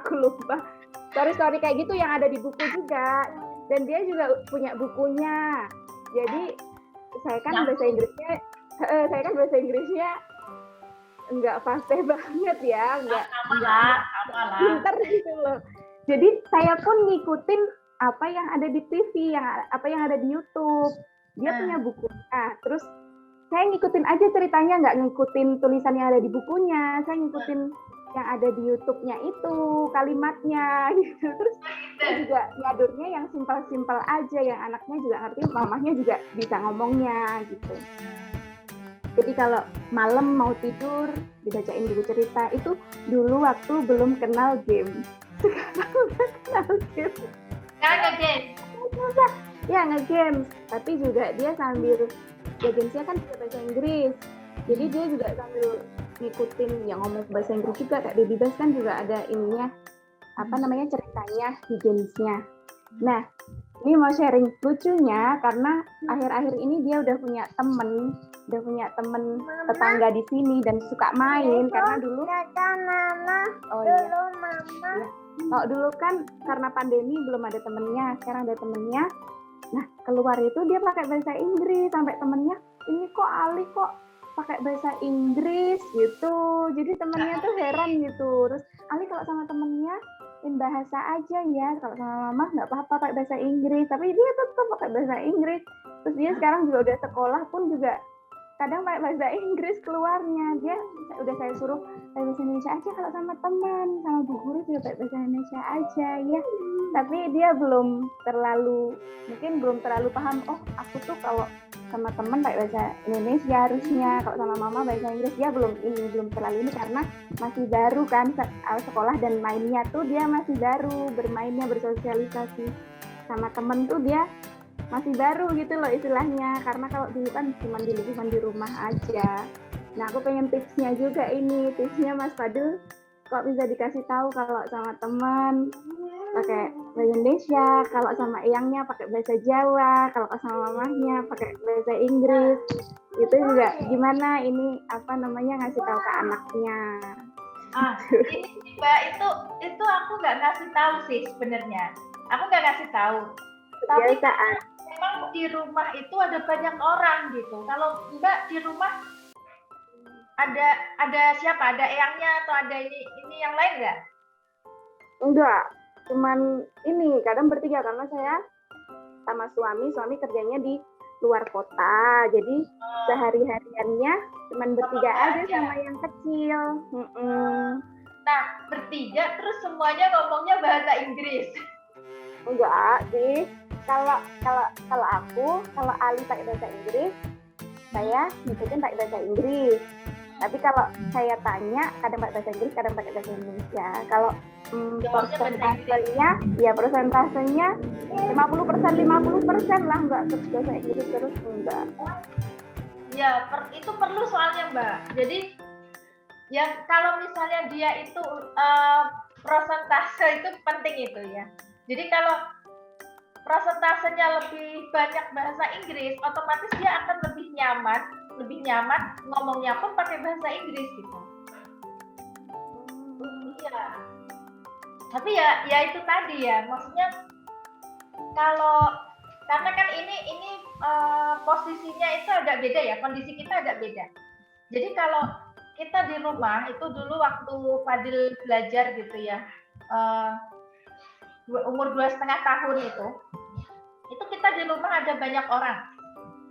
S2: Aku lupa. Story kayak gitu yang ada di buku juga. Dan dia juga punya bukunya. Jadi saya kan bahasa Inggrisnya enggak fasih banget ya, enggak pinter gitu loh. Jadi saya pun ngikutin apa yang ada di TV, apa yang ada di YouTube. Dia punya bukunya. Terus saya ngikutin aja ceritanya, nggak ngikutin tulisan yang ada di bukunya, saya ngikutin yang ada di YouTube-nya itu kalimatnya gitu. Terus saya juga nyadurnya yang simpel-simpel aja, yang anaknya juga ngerti, mamahnya juga bisa ngomongnya gitu. Jadi kalau malam mau tidur dibacain buku cerita, itu dulu waktu belum kenal game. Sekarang udah kenal game.
S3: Sekarang nge-game.
S2: Ya nge-game, tapi juga dia sambil ya gamesnya kan bisa bahasa Inggris. Jadi dia juga sambil ngikutin yang ngomong bahasa Inggris juga, kayak Baby Bass kan juga ada ininya, apa namanya, ceritanya di gamesnya. Nah, ini mau sharing lucunya karena akhir-akhir ini dia udah punya temen tetangga di sini dan suka main karena dulu oh iya. Kalau dulu kan karena pandemi belum ada temennya, sekarang ada temennya. Nah, keluar itu dia pakai bahasa Inggris sampai temennya, ini kok Ali kok pakai bahasa Inggris gitu. Jadi temennya tuh heran gitu. Terus Ali kalau sama temennya bahasa aja ya, kalau sama mama nggak apa-apa pakai bahasa Inggris, tapi dia tetap pakai bahasa Inggris. Terus dia sekarang juga udah sekolah pun juga kadang pakai bahasa Inggris keluarnya. Dia udah saya suruh pakai bahasa Indonesia aja kalau sama teman, sama bu guru juga pakai bahasa Indonesia aja ya. Tapi dia belum terlalu paham, oh aku tuh kalau sama teman pakai bahasa Indonesia harusnya, kalau sama mama bahasa Inggris. Dia belum terlalu ini karena masih baru kan sekolah dan mainnya tuh dia masih baru, bermainnya bersosialisasi sama temen tuh dia masih baru gitu loh istilahnya, karena kalau dulu kan cuma di rumah aja. Nah aku pengen tipsnya juga ini, tipsnya Mas Fadil kok bisa dikasih tahu kalau sama teman pakai bahasa Indonesia, kalau sama eyangnya pakai bahasa Jawa, kalau sama mamahnya pakai bahasa Inggris. Itu juga gimana ini apa namanya ngasih tahu ke anaknya.
S3: Ini Mbak, itu aku nggak ngasih tahu sih sebenarnya. Aku nggak ngasih tahu. Tapi memang di rumah itu ada banyak orang gitu. Kalau Mbak di rumah ada siapa? Ada eyangnya atau ada ini yang lain nggak?
S2: Enggak, cuman ini kadang bertiga karena saya sama suami kerjanya di luar kota, jadi sehari-hariannya cuman bertiga aja sama yang kecil.
S3: Nah, bertiga terus semuanya ngomongnya bahasa Inggris.
S2: Enggak sih, kalau Ali pakai bahasa Inggris, saya ngikutin pakai bahasa Inggris. Tapi kalau saya tanya, kadang pakai bahasa Inggris, kadang pakai bahasa Indonesia. Kalau persentasenya 50% lah, enggak terus bahasa Inggris terus enggak.
S3: Ya, itu perlu soalnya Mbak. Jadi ya kalau misalnya dia itu persentase itu penting itu ya. Jadi kalau persentasenya lebih banyak bahasa Inggris, otomatis dia akan lebih nyaman ngomongnya pun pakai bahasa Inggris gitu. Iya. Tapi ya itu tadi ya, maksudnya karena kan ini posisinya itu agak beda ya, kondisi kita agak beda. Jadi kalau kita di rumah itu dulu waktu Fadil belajar gitu ya, umur 2,5 tahun itu kita di rumah ada banyak orang.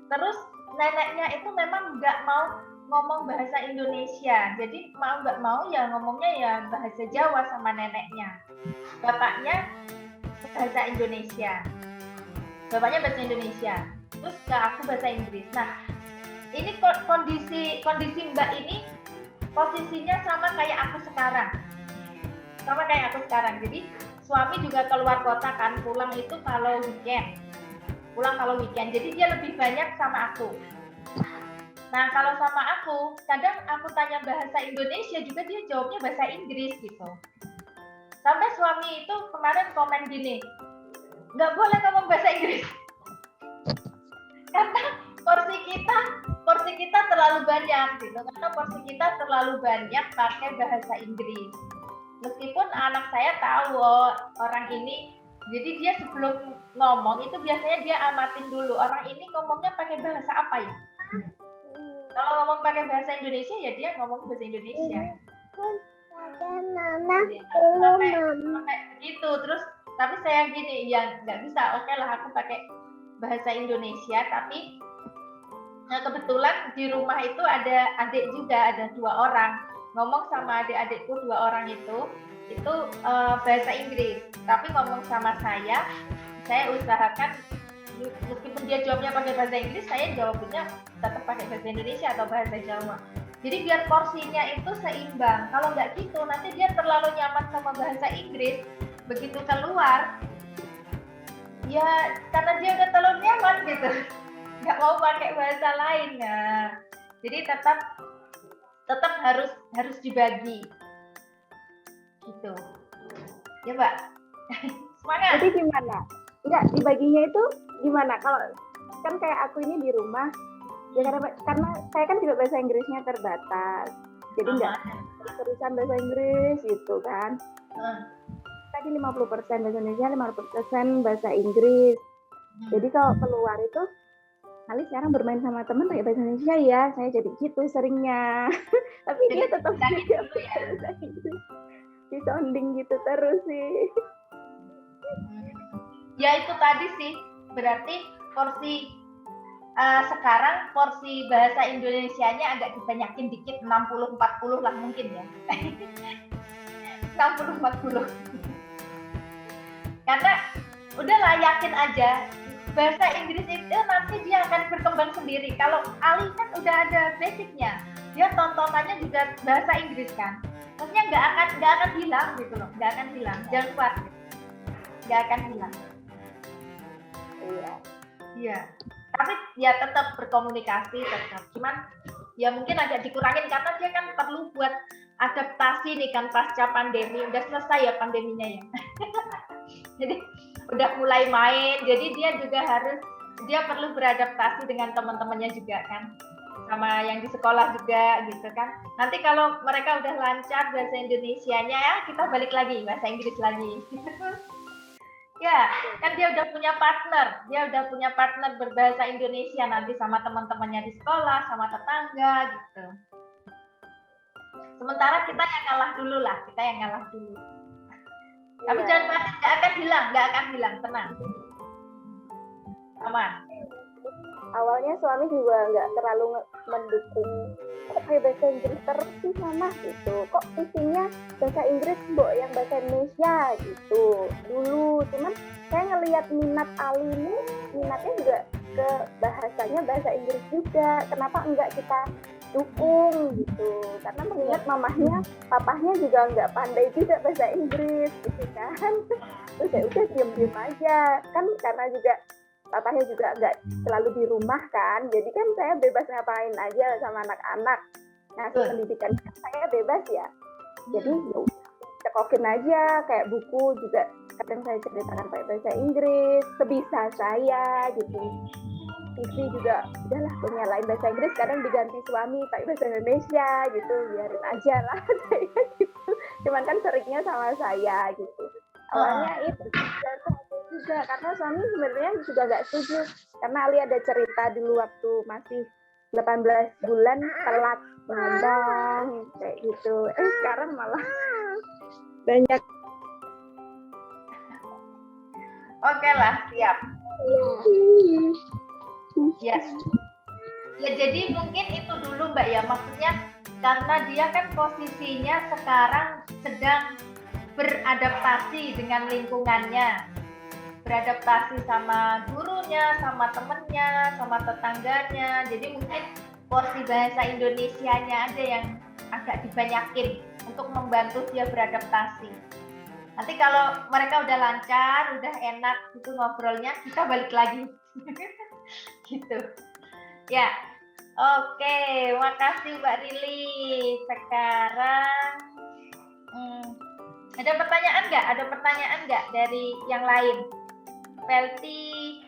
S3: Terus neneknya itu memang nggak mau ngomong bahasa Indonesia, jadi mau nggak mau ya ngomongnya ya bahasa Jawa sama neneknya. Bapaknya bahasa Indonesia, terus ke aku bahasa Inggris. Nah ini kondisi Mbak ini posisinya sama kayak aku sekarang. Jadi suami juga keluar kota kan, pulang kalau weekend. Jadi dia lebih banyak sama aku. Nah kalau sama aku, kadang aku tanya bahasa Indonesia juga dia jawabnya bahasa Inggris gitu. Sampai suami itu kemarin komen gini, nggak boleh ngomong bahasa Inggris. Karena porsi kita terlalu banyak gitu. Karena porsi kita terlalu banyak pakai bahasa Inggris. Meskipun anak saya tahu orang ini, jadi dia sebelum ngomong itu biasanya dia amatin dulu orang ini ngomongnya pakai bahasa apa ya. Kalau ngomong pakai bahasa Indonesia ya dia ngomong bahasa Indonesia. Sampai gitu. Terus tapi saya gini, ya nggak bisa, oke lah aku pakai bahasa Indonesia, tapi Nah, kebetulan di rumah itu ada adik juga, ada 2 orang. Ngomong sama adik-adikku 2 orang itu bahasa Inggris. Tapi ngomong sama saya usahakan meskipun dia jawabnya pakai bahasa Inggris, saya jawabnya tetap pakai bahasa Indonesia atau bahasa Jawa. Jadi biar porsinya itu seimbang. Kalau nggak gitu, nanti dia terlalu nyaman sama bahasa Inggris. Begitu keluar, ya karena dia udah terlalu nyaman gitu, nggak mau pakai bahasa lain. Nah, jadi tetap harus dibagi gitu ya Mbak. Semangat.
S2: Jadi gimana? Enggak, dibaginya itu gimana? Kalau kan kayak aku ini di rumah, ya karena saya kan juga bahasa Inggrisnya terbatas, jadi nggak terusan bahasa Inggris gitu kan. Tadi 50% bahasa Indonesia, 50% bahasa Inggris. Jadi kalau keluar itu, Ali sekarang bermain sama teman pakai bahasa Indonesia ya, saya jadi gitu seringnya. Tapi
S3: Jadi
S2: dia tetap
S3: belajar
S2: juga
S3: dulu ya.
S2: bahasa Inggris. Disonding gitu terus sih.
S3: Ya itu tadi sih, berarti porsi sekarang porsi bahasa Indonesianya agak dibanyakin dikit, 60-40 lah mungkin ya. 60-40. Karena udahlah yakin aja, bahasa Inggris itu nanti dia akan berkembang sendiri. Kalau Ali kan udah ada basicnya, dia tontonannya juga bahasa Inggris kan. Maksudnya nggak akan hilang gitu loh, nggak akan hilang. Jangan khawatir, nggak akan hilang. Iya. Tapi ya tetap berkomunikasi tetap. Cuman ya mungkin agak dikurangin karena dia kan perlu buat adaptasi nih kan pasca pandemi. Udah selesai ya pandeminya ya. Jadi udah mulai main. Jadi dia perlu beradaptasi dengan teman-temannya juga kan. Sama yang di sekolah juga gitu kan. Nanti kalau mereka udah lancar bahasa Indonesianya ya, kita balik lagi bahasa Inggris lagi. Ya, kan dia udah punya partner berbahasa Indonesia nanti sama teman-temannya di sekolah, sama tetangga gitu. Sementara kita yang ngalah dulu. Tapi jangan khawatir, nggak akan hilang, tenang. Aman.
S2: Awalnya suami juga nggak terlalu mendukung, kok kayak bahasa Inggris terus sih mama gitu, kok isinya bahasa Inggris mbok yang bahasa Indonesia gitu dulu. Cuman saya ngelihat minat Ali ini, minatnya juga ke bahasanya bahasa Inggris juga, kenapa enggak kita dukung gitu, karena mengingat mamahnya, papahnya juga nggak pandai juga bahasa Inggris gitu kan. Terus ya udah diem aja kan, karena juga papahnya juga nggak selalu di rumah kan, jadi kan saya bebas ngapain aja sama anak-anak, ngasih pendidikan saya bebas ya. Jadi ya udah cekokin aja, kayak buku juga kadang saya ceritakan pakai bahasa Inggris sebisa saya gitu. TV juga udahlah nyalain bahasa Inggris, kadang diganti suami pakai bahasa Indonesia gitu, biarin aja lah saya gitu. Cuman kan seringnya sama saya gitu. Awalnya itu juga karena suami sebenarnya juga nggak setuju, karena Ali ada cerita dulu waktu masih 18 bulan telat ngomong kayak gitu. Sekarang malah banyak.
S3: Oke lah, siap. Ya. Ya jadi mungkin itu dulu Mbak ya, maksudnya karena dia kan posisinya sekarang sedang beradaptasi dengan lingkungannya, beradaptasi sama gurunya, sama temennya, sama tetangganya. Jadi mungkin porsi bahasa Indonesianya aja yang agak dibanyakin untuk membantu dia beradaptasi. Nanti kalau mereka udah lancar, udah enak gitu ngobrolnya, kita balik lagi. Gitu. Ya. Oke, makasih Mbak Rili. Sekarang ada pertanyaan nggak dari yang lain? Pelti,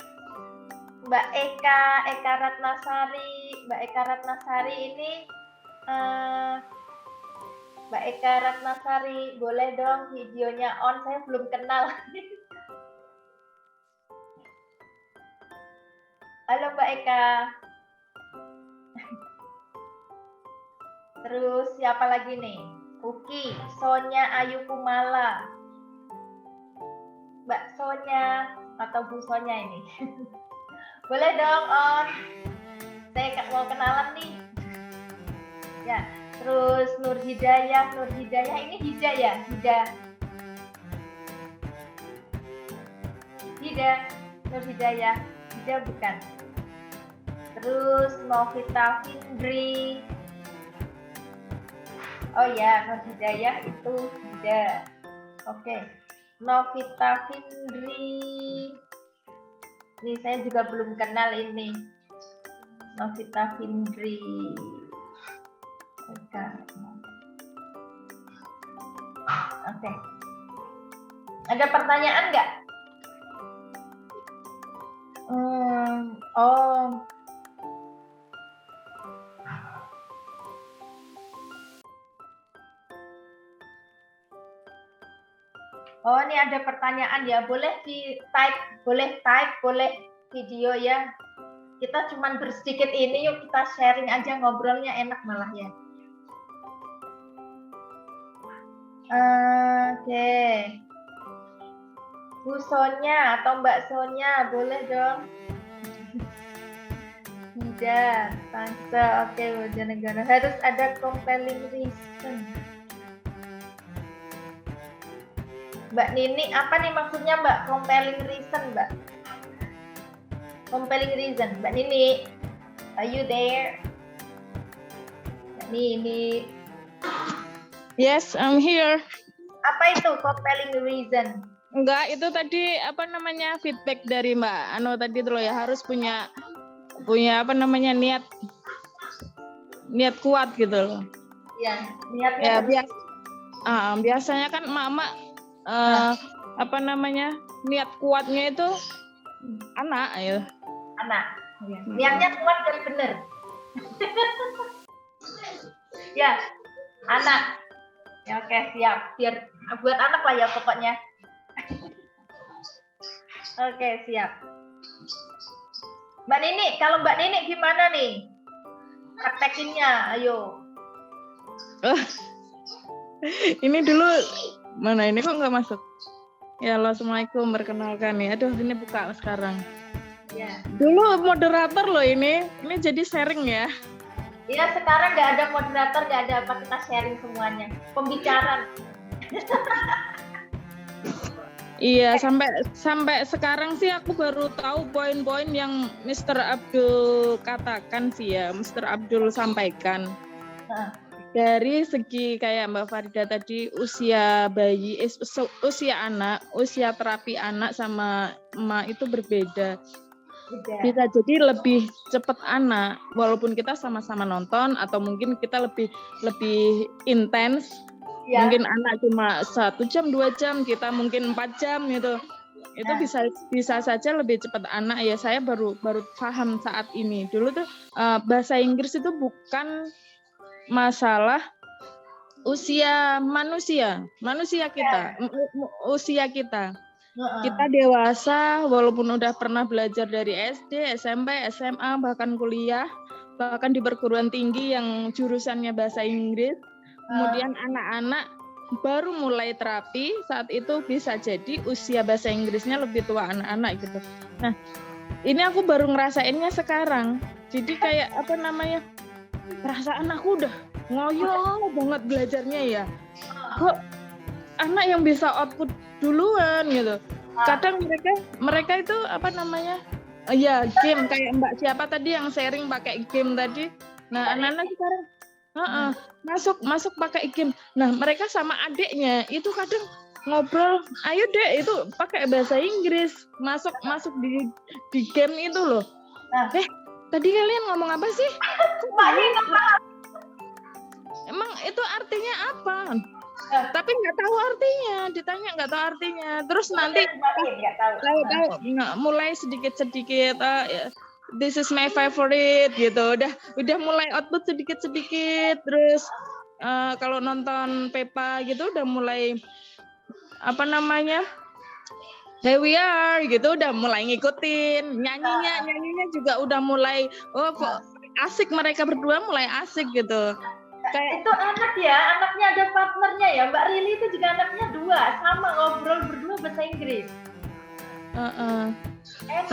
S3: Mbak Eka Ratnasari ini, Mbak Eka Ratnasari, boleh dong videonya on, saya belum kenal. Halo Mbak Eka. Terus siapa lagi nih? Uki, Sonya Ayu Kumala. Mbak Sonya atau Bu Sonya ini. Boleh dong on. Saya mau kenalan nih. Ya, terus Nur Hidayah ini Hida ya? Nur Hidayah, Hida bukan. Terus Novita Findri. Oh ya, Nur Hidayah itu Hida. Oke. Novita Findri. Ini saya juga belum kenal ini. Novita Findri. Oke. Ada pertanyaan nggak? Oh, ini ada pertanyaan ya. Boleh boleh video ya. Kita cuman bersedikit ini, yuk kita sharing aja, ngobrolnya enak malah ya. Oke. Bu Sonya atau Mbak Sonya, boleh dong. Tidak, Tante. Oke, Bojonegoro. Harus ada compelling reason. Mbak Nini, apa nih maksudnya Mbak? Compelling reason, Mbak? Compelling reason. Mbak Nini, are you there? Mbak Nini.
S4: Yes, I'm here.
S3: Apa itu compelling reason?
S4: Enggak, itu tadi apa namanya feedback dari Mbak Ano tadi tuh loh ya, harus punya apa namanya niat kuat gitu loh.
S3: Iya, niatnya.
S4: Ya biasanya kan emak-emak apa namanya niat kuatnya itu anak ya.
S3: Anak. Niatnya kuat dan benar. Ya, anak. Ya, oke, siap. Biar buat anak lah ya pokoknya. Oke, siap. Mbak Nini, kalau Mbak Nini gimana nih? Praktekinnya, ayo.
S4: Ini dulu mana ini kok nggak masuk? Ya Allah, assalamualaikum, perkenalkan nih. Aduh, ini buka sekarang.
S3: Ya.
S4: Dulu moderator loh ini jadi sharing ya.
S3: Iya, sekarang nggak ada moderator, nggak ada apa, kita sharing semuanya. Pembicaraan.
S4: Iya, sampai sekarang sih aku baru tahu poin-poin yang Mr. Abdul katakan sih ya, Mr. Abdul sampaikan. Dari segi kayak Mbak Farida tadi, usia bayi, usia anak, usia terapi anak sama emak itu berbeda. Bisa jadi lebih cepat anak, walaupun kita sama-sama nonton atau mungkin kita lebih intens. Ya. Mungkin anak cuma 1 jam, 2 jam, kita mungkin 4 jam gitu. Itu bisa saja lebih cepat anak ya. Saya baru paham saat ini. Dulu tuh bahasa Inggris itu bukan masalah usia manusia kita, usia kita. Kita dewasa walaupun udah pernah belajar dari SD, SMP, SMA, bahkan kuliah, bahkan di perguruan tinggi yang jurusannya bahasa Inggris. Kemudian anak-anak baru mulai terapi, saat itu bisa jadi usia bahasa Inggrisnya lebih tua anak-anak gitu. Nah, ini aku baru ngerasainnya sekarang. Jadi kayak apa namanya, perasaan aku udah ngoyo banget belajarnya ya. Kok anak yang bisa output duluan gitu. Kadang mereka itu apa namanya, ya game kayak Mbak siapa tadi yang sharing pakai game tadi. Nah, anak-anak sekarang masuk pakai game. Nah, mereka sama adiknya itu kadang ngobrol, ayo dek itu pakai bahasa Inggris, masuk di game itu loh. Tadi kalian ngomong apa sih? Emang itu artinya apa? Tapi nggak tahu artinya, ditanya nggak tahu artinya. Terus nanti tahu mulai sedikit-sedikit. This is my favorite gitu, udah mulai output sedikit-sedikit. Terus kalau nonton Peppa gitu udah mulai apa namanya, here we are gitu, udah mulai ngikutin. Nyanyinya juga udah mulai asik, mereka berdua mulai asik gitu.
S3: Kayak itu anak ya, anaknya ada partnernya ya. Mbak Rili itu juga anaknya 2, sama ngobrol berdua bahasa Inggris.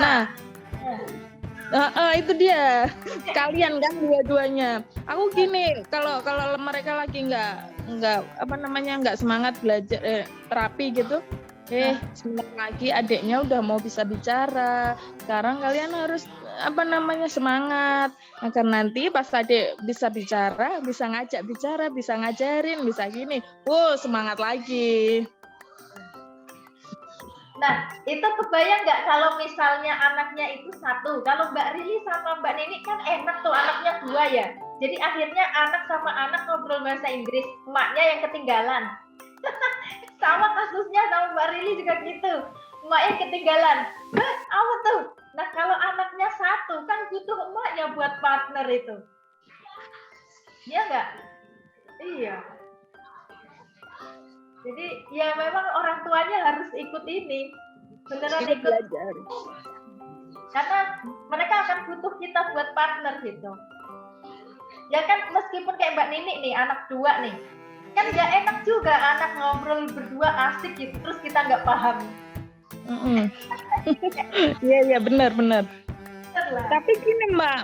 S4: Nah, Itu dia. Kalian kan dua-duanya. Aku gini, kalau mereka lagi nggak semangat belajar terapi gitu. Sebentar lagi adiknya udah mau bisa bicara. Sekarang kalian harus semangat agar nanti pas adik bisa bicara, bisa ngajak bicara, bisa ngajarin, bisa gini. Semangat lagi.
S3: Nah, itu kebayang nggak kalau misalnya anaknya itu satu. Kalau Mbak Rili sama Mbak Nini kan enak tuh, anaknya 2 ya. Jadi akhirnya anak sama anak ngobrol bahasa Inggris, emaknya yang ketinggalan. Sama kasusnya sama Mbak Rili juga gitu. Emaknya ketinggalan. Apa tuh? Nah, kalau anaknya satu kan butuh emaknya buat partner itu. Iya nggak? Iya. Jadi ya memang orang tuanya harus ikut ini, beneran ikut
S4: belajar.
S3: Karena mereka akan butuh kita buat partner gitu. Ya kan meskipun kayak Mbak Nini nih, anak 2 nih, kan nggak enak juga anak ngobrol berdua asik gitu, terus kita nggak paham.
S4: Iya benar. Tapi gini Mbak,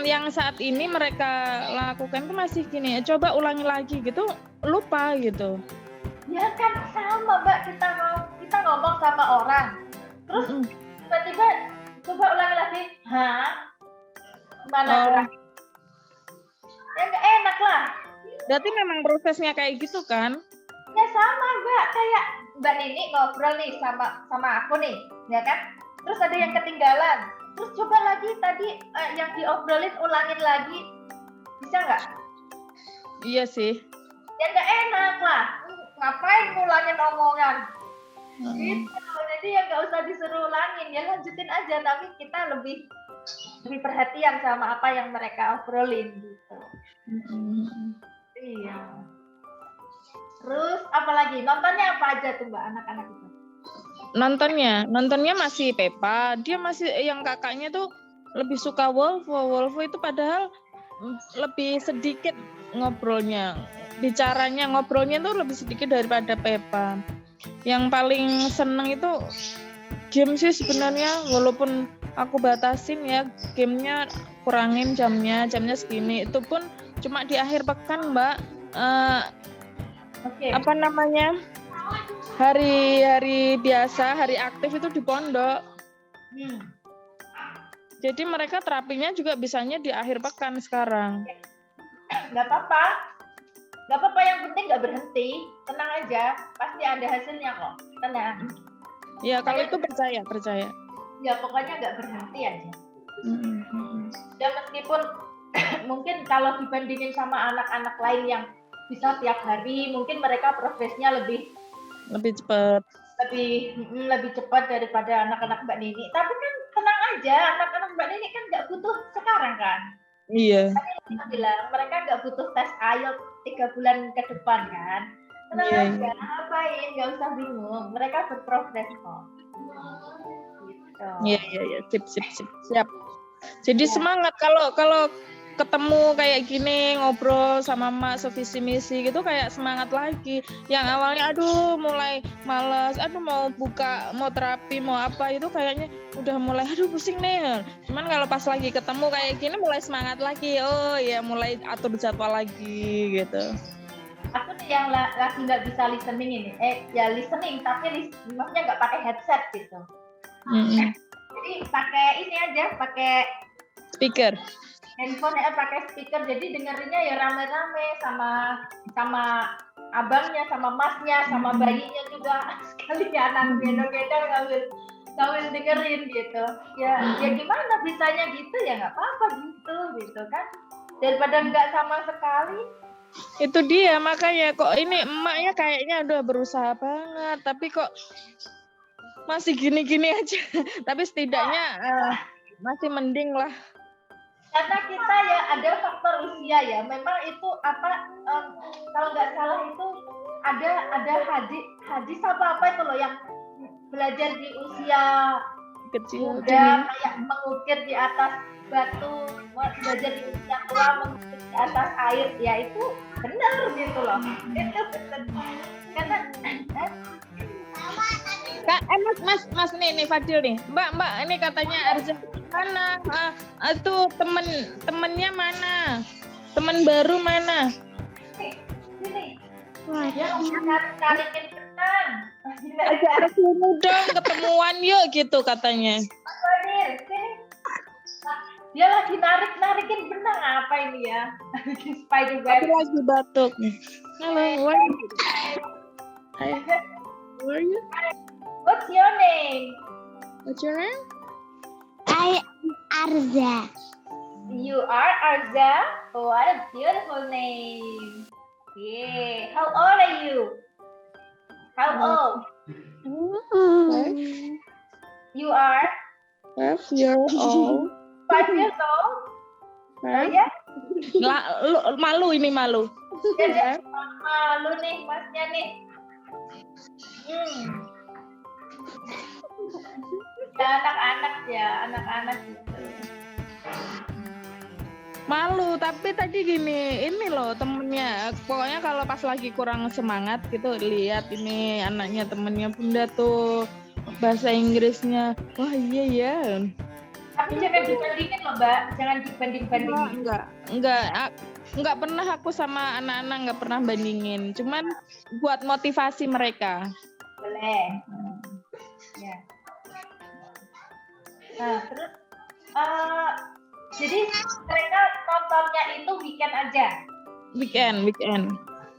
S4: yang saat ini mereka lakukan tuh masih gini, coba ulangi lagi gitu, lupa gitu.
S3: Ya kan sama Mbak, kita ngomong sama orang, terus tiba-tiba coba ulangi lagi, mana ya nggak enak lah.
S4: Berarti memang prosesnya kayak gitu kan?
S3: Ya sama Mbak, kayak Mbak Nini ngobrol nih sama aku nih, ya kan? Terus ada yang ketinggalan, terus coba lagi tadi yang diobrolin ulangin lagi, bisa nggak?
S4: Iya sih.
S3: Ya nggak enak lah. Ngapain ngulangin omongan gitu, jadi ya nggak usah disuruh ulangin, ya lanjutin aja, tapi kita lebih perhatian sama apa yang mereka obrolin gitu. Iya. Terus apalagi nontonnya apa aja tuh Mbak anak-anak itu?
S4: Nontonnya masih Peppa, dia masih yang kakaknya tuh lebih suka Wolfo itu padahal lebih sedikit ngobrolnya. Ngobrolnya tuh lebih sedikit daripada Peppa. Yang paling seneng itu game sih sebenarnya, walaupun aku batasin ya gamenya, kurangin jamnya segini. Itu pun cuma di akhir pekan Mbak. Hari biasa, hari aktif itu di pondok. Jadi mereka terapinya juga bisanya di akhir pekan sekarang.
S3: Nggak apa-apa, yang penting nggak berhenti, tenang aja, pasti ada hasilnya kok, tenang.
S4: Ya kalau itu percaya.
S3: Ya pokoknya nggak berhenti aja. Dan meskipun mungkin kalau dibandingin sama anak-anak lain yang bisa tiap hari, mungkin mereka progresnya lebih
S4: cepat.
S3: Lebih cepat daripada anak-anak Mbak Nini. Tapi kan tenang aja, anak-anak Mbak Nini kan nggak butuh sekarang kan.
S4: Iya.
S3: Tadi aku bilang mereka nggak butuh tes IELTS 3 bulan ke depan kan. Tenang aja, ngapain, nggak usah bingung. Mereka berprogres kok. Gitu.
S4: Iya, siap. Jadi semangat kalau ketemu kayak gini, ngobrol sama Mak sevisi misi gitu, kayak semangat lagi. Yang awalnya mulai malas, mau terapi, mau apa, itu kayaknya udah mulai pusing nih. Cuman kalau pas lagi ketemu kayak gini mulai semangat lagi. Oh ya, mulai atur jadwal lagi gitu.
S3: Aku nih yang lagi nggak bisa listening ini. Listening tapi maksudnya nggak pakai headset gitu. Jadi pakai
S4: speaker.
S3: Handphone pakai speaker, jadi dengerinnya ya rame-rame sama abangnya, sama masnya, sama bayinya juga sekalian gendong-gendong sambil dengerin gitu. Ya gimana bisanya gitu, ya nggak apa-apa gitu kan, daripada nggak sama sekali.
S4: Itu dia, makanya kok ini emaknya kayaknya udah berusaha banget, tapi kok masih gini-gini aja. Tapi setidaknya masih mending lah.
S3: Karena kita ya ada faktor usia ya, memang itu kalau nggak salah itu ada hadis apa itu loh yang belajar di usia
S4: kecil
S3: muda, kayak mengukir di atas batu, belajar di usia tua mengukir di atas air, ya itu benar gitu loh. Itu benar. Karena
S4: Kak, Mas nih Fadil nih. Mbak, ini katanya mana? Itu temennya mana? Teman baru mana?
S3: Sini.
S4: Wah,
S3: Dia narikin benang.
S4: ajak sini dong ketemuan yuk gitu katanya.
S3: Mas Wadir, sini. Dia lagi narikin benang apa ini ya? Spider
S4: Aku
S3: web.
S4: lagi batuk. Halo, where are you? Hi. Where are you?
S3: What's your name?
S4: What's your name?
S5: I Arza.
S3: You are Arza. Oh, what a beautiful name. Yeah. How old are you? How old? You are
S4: 12 years old.
S3: 5 years old. Oh ya?
S4: Malu ini malu.
S3: Ya, malu nih masnya nih. Ya anak-anak gitu.
S4: Malu, tapi tadi gini, ini loh temennya, pokoknya kalau pas lagi kurang semangat gitu, lihat ini anaknya temennya Bunda tuh bahasa Inggrisnya, wah iya ya.
S3: Tapi jangan dibandingin loh Mbak, jangan dibanding-bandingin.
S4: Enggak pernah aku sama anak-anak nggak pernah bandingin, cuman buat motivasi mereka.
S3: Boleh. Ya. Nah, terus jadi mereka nontonnya itu weekend aja.
S4: Weekend.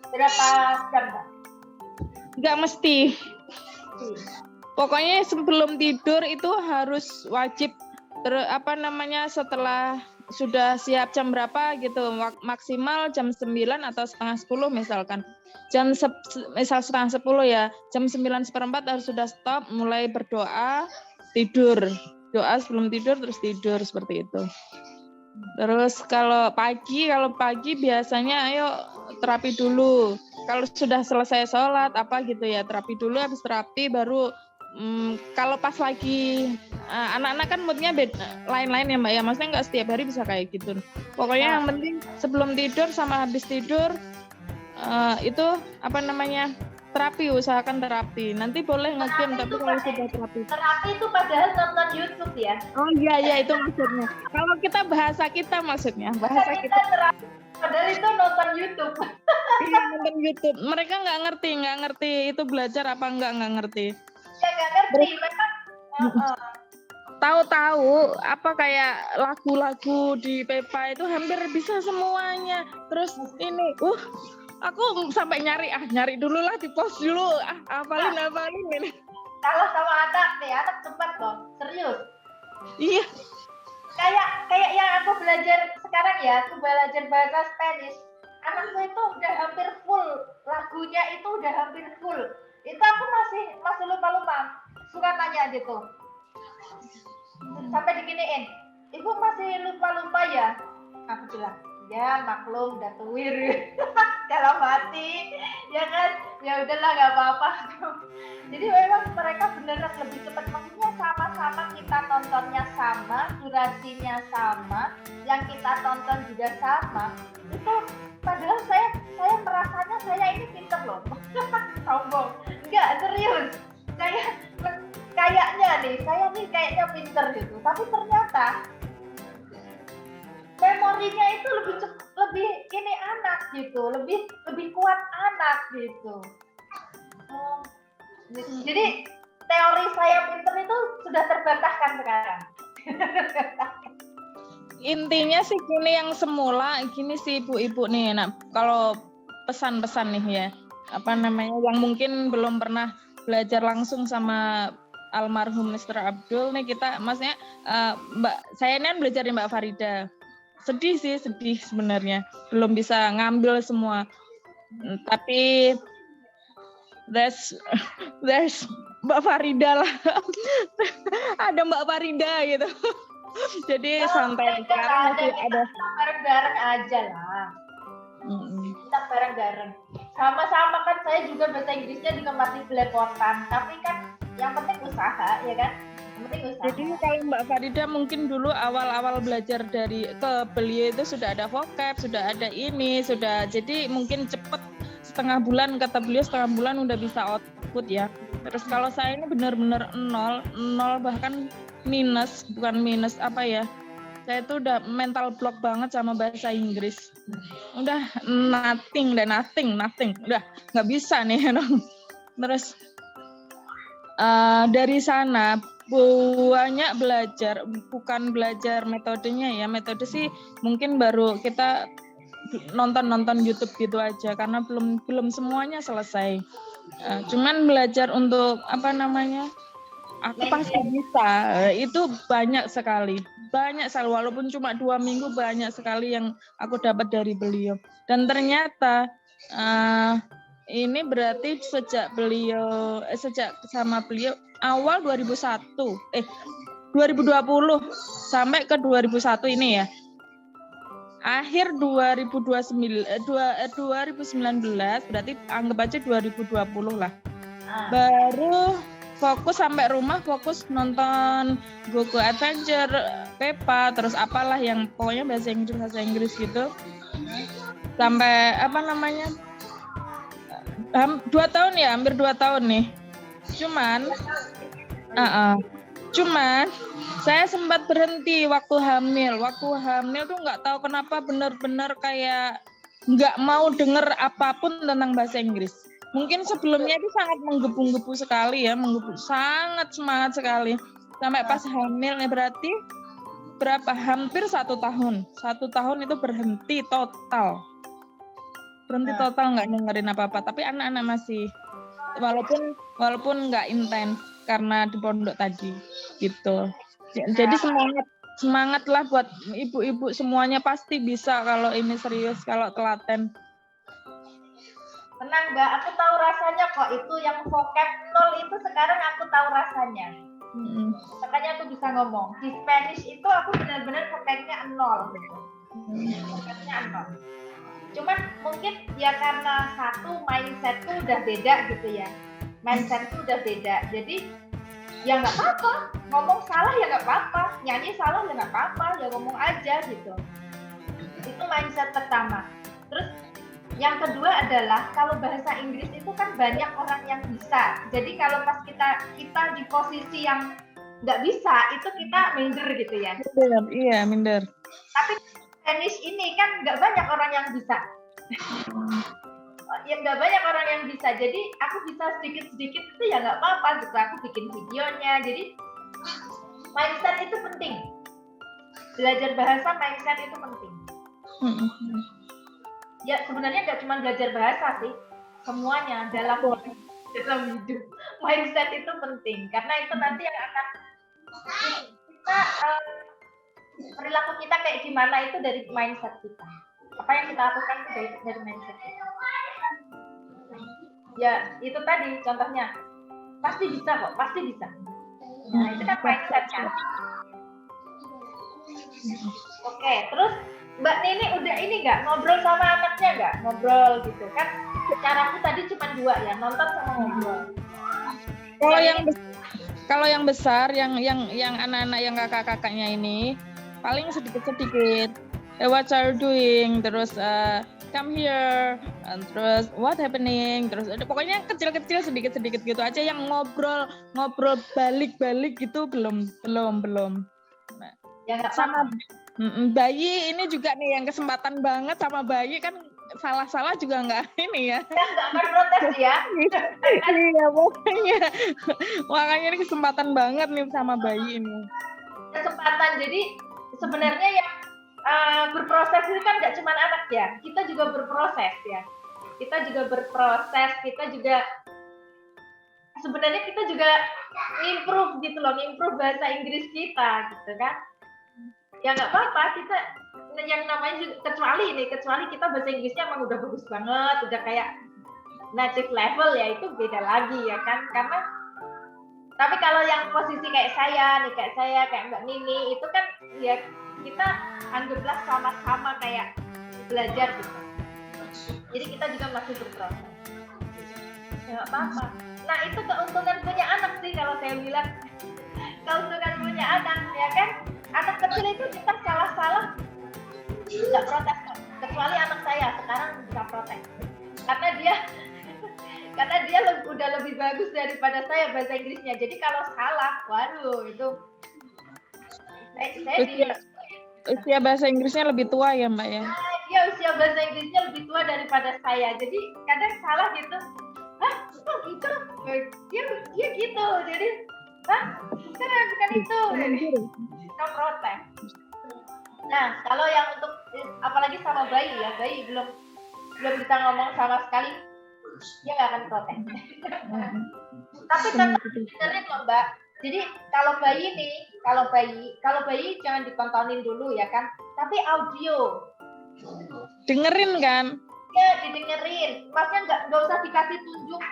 S3: Berapa jam Mbak?
S4: Nggak mesti. Pokoknya sebelum tidur itu harus wajib setelah sudah siap jam berapa gitu, maksimal jam 9 atau setengah 10 misalkan. Misal setengah 10 ya, jam 9:15 harus sudah stop, mulai berdoa, tidur. Doa sebelum tidur terus tidur seperti itu. Terus kalau pagi biasanya ayo terapi dulu. Kalau sudah selesai sholat apa gitu ya, terapi dulu, habis terapi baru kalau pas lagi anak-anak kan moodnya lain-lain ya Mbak ya, maksudnya nggak setiap hari bisa kayak gitu. Pokoknya yang penting sebelum tidur sama habis tidur itu terapi, usahakan terapi. Nanti boleh nge-game tapi kalau sudah terapi.
S3: Terapi itu padahal nonton YouTube ya.
S4: Oh iya itu maksudnya. Kalau kita bahasa kita maksudnya, bahasa kita
S3: terapi. Padahal itu nonton YouTube.
S4: Iya, nonton YouTube. Mereka nggak ngerti itu belajar apa nggak ngerti.
S3: Ya nggak ngerti, memang.
S4: Tahu-tahu apa kayak lagu-lagu di Pepa itu hampir bisa semuanya. Terus ini, aku sampai nyari dulu lah, di post dulu, hafalin ini.
S3: Kalau sama anak cepat loh, serius.
S4: Iya.
S3: Kayak yang aku belajar sekarang ya, aku belajar bahasa Spanish. Anakku itu udah hampir full, lagunya itu udah hampir full. Itu aku masih lupa-lupa, suka tanya gitu. Sampai diginiin, ibu masih lupa-lupa ya? Aku bilang, ya maklum udah tuwir. Dalam hati, ya kan? Ya udahlah nggak apa-apa. Jadi memang mereka beneran lebih cepat. Maksudnya sama-sama kita nontonnya sama, durasinya sama, yang kita tonton juga sama. Itu padahal saya merasanya saya ini pinter loh. Sombong. Enggak, serius. Saya nih kayaknya pinter gitu. Tapi ternyata memorinya itu lebih ini anak gitu, lebih kuat anak gitu. Jadi teori saya pinter itu sudah terbantahkan sekarang.
S4: Intinya sih gini, yang semula gini sih ibu-ibu nih, kalau pesan-pesan nih ya, yang mungkin belum pernah belajar langsung sama almarhum Mr. Abdul nih, kita maksudnya saya ini kan belajar dari Mbak Farida. Sedih sebenarnya, belum bisa ngambil semua. Tapi there's Mbak Farida lah. Ada Mbak Farida gitu. Jadi santai, sekarang masih ada.
S3: Bareng-bareng aja lah. Kita bareng-bareng. Sama-sama kan, saya juga bahasa Inggrisnya juga masih belepotan. Tapi kan yang penting usaha, ya kan?
S4: Jadi kalau Mbak Farida mungkin dulu awal-awal belajar ke beliau itu sudah ada vocab, sudah ada ini, jadi mungkin cepet setengah bulan, kata beliau setengah bulan udah bisa output ya. Terus kalau saya ini benar-benar nol bahkan minus, bukan minus apa ya? Saya tuh udah mental block banget sama bahasa Inggris. Udah nothing, udah nggak bisa nih. Terus dari sana banyak belajar, bukan belajar metodenya ya. Metode sih mungkin baru kita nonton YouTube gitu aja karena belum semuanya selesai. Cuman belajar untuk apa namanya? Aku pasti bisa. Itu banyak sekali walaupun cuma 2 minggu banyak sekali yang aku dapat dari beliau. Dan ternyata ini berarti sejak sama beliau awal 2020 sampai ke 2001 ini ya. Akhir 2019 berarti anggap aja 2020 lah. Baru fokus sampai rumah, fokus nonton Goku Adventure, Peppa, terus apalah yang pokoknya bahasa Inggris gitu. Sampai apa namanya? 2 tahun ya, hampir 2 tahun nih. Cuman saya sempat berhenti waktu hamil. Waktu hamil tuh nggak tahu kenapa benar-benar kayak nggak mau denger apapun tentang bahasa Inggris. Mungkin sebelumnya itu sangat menggebu-gebu sekali ya, sangat semangat sekali. Sampai pas hamil ya berarti hampir 1 tahun. 1 tahun itu berhenti total nggak dengerin apa-apa. Tapi anak-anak masih walaupun nggak intens karena di pondok tadi gitu. Jadi semangatlah buat ibu-ibu semuanya, pasti bisa kalau ini serius, kalau telaten.
S3: Tenang Mbak, aku tahu rasanya kok. Itu yang vocab 0 itu sekarang aku tahu rasanya. Makanya aku bisa ngomong. Di Spanish itu aku benar-benar vocabnya 0 gitu. Vocabnya 0. Cuman mungkin ya karena satu mindsetku udah beda gitu ya. Mindsetku udah beda. Jadi ya nggak apa-apa. Ngomong salah ya nggak apa-apa. Nyanyi salah ya nggak apa-apa. Ya ngomong aja gitu. Itu mindset pertama. Terus yang kedua adalah kalau bahasa Inggris itu kan banyak orang yang bisa. Jadi kalau pas kita di posisi yang nggak bisa, itu kita minder gitu ya.
S4: Iya, minder.
S3: Tapi Spanish ini kan nggak banyak orang yang bisa. Ya nggak banyak orang yang bisa. Jadi aku bisa sedikit-sedikit itu ya nggak apa-apa gitu. Aku bikin videonya. Jadi mindset itu penting. Belajar bahasa mindset itu penting. Ya sebenarnya nggak cuma belajar bahasa sih, semuanya dalam hidup mindset itu penting karena itu nanti yang akan kita perilaku kita kayak gimana itu dari mindset kita. Apa yang kita lakukan itu dari mindset kita. Ya itu tadi contohnya, pasti bisa kok, pasti bisa. Nah itu kan mindset kan. Oke, terus Mbak Nini udah ini nggak ngobrol sama anaknya nggak? Ngobrol gitu kan? Caraku tadi cuma 2 ya, nonton sama ngobrol.
S4: Kalau yang besar, yang anak-anak yang kakak-kakaknya ini paling sedikit-sedikit. What are you doing? Terus come here. Terus what happening? Terus pokoknya kecil-kecil sedikit-sedikit gitu aja. Yang ngobrol balik-balik gitu belum. Nah,
S3: ya nggak
S4: sama bayi ini juga nih yang kesempatan banget sama bayi kan salah-salah juga nggak ini ya.
S3: Kan nggak akan protes ya.
S4: Iya makanya ini kesempatan banget nih sama bayi ini.
S3: Kesempatan, jadi sebenarnya yang berproses itu kan nggak cuma anak ya. Kita juga berproses ya. Kita juga sebenarnya kita juga improve gitu loh, improve bahasa Inggris kita gitu kan. Ya nggak apa-apa, kita yang namanya juga, kecuali kita bahasa Inggrisnya emang udah bagus banget, udah kayak native level ya, itu beda lagi ya kan. Karena tapi kalau yang posisi kayak saya kayak Mbak Nini itu kan ya kita anggaplah sama-sama kayak belajar gitu. Jadi kita juga masih berproses. Ya nggak apa-apa. Nah itu keuntungan punya anak sih kalau saya bilang. Keuntungan punya anak ya kan. Anak kecil itu kita salah-salah nggak protes, kecuali anak saya sekarang bisa protes karena karena dia udah lebih bagus daripada saya bahasa Inggrisnya. Jadi kalau salah, waduh itu saya
S4: Usia bahasa Inggrisnya lebih tua ya Mbak ya?
S3: dia usia bahasa Inggrisnya lebih tua daripada saya. Jadi kadang salah gitu. Hah, kok gitu? Dia gitu. Jadi, hah, bukan itu. Kita protes. Nah, kalau yang untuk apalagi sama bayi ya, bayi belum bisa ngomong sama sekali, dia nggak akan protes. Tapi tetap dengerin loh Mbak. Jadi kalau bayi jangan ditontonin dulu ya kan, tapi audio.
S4: Dengerin kan?
S3: Ya didengerin, masnya nggak usah dikasih tunjuk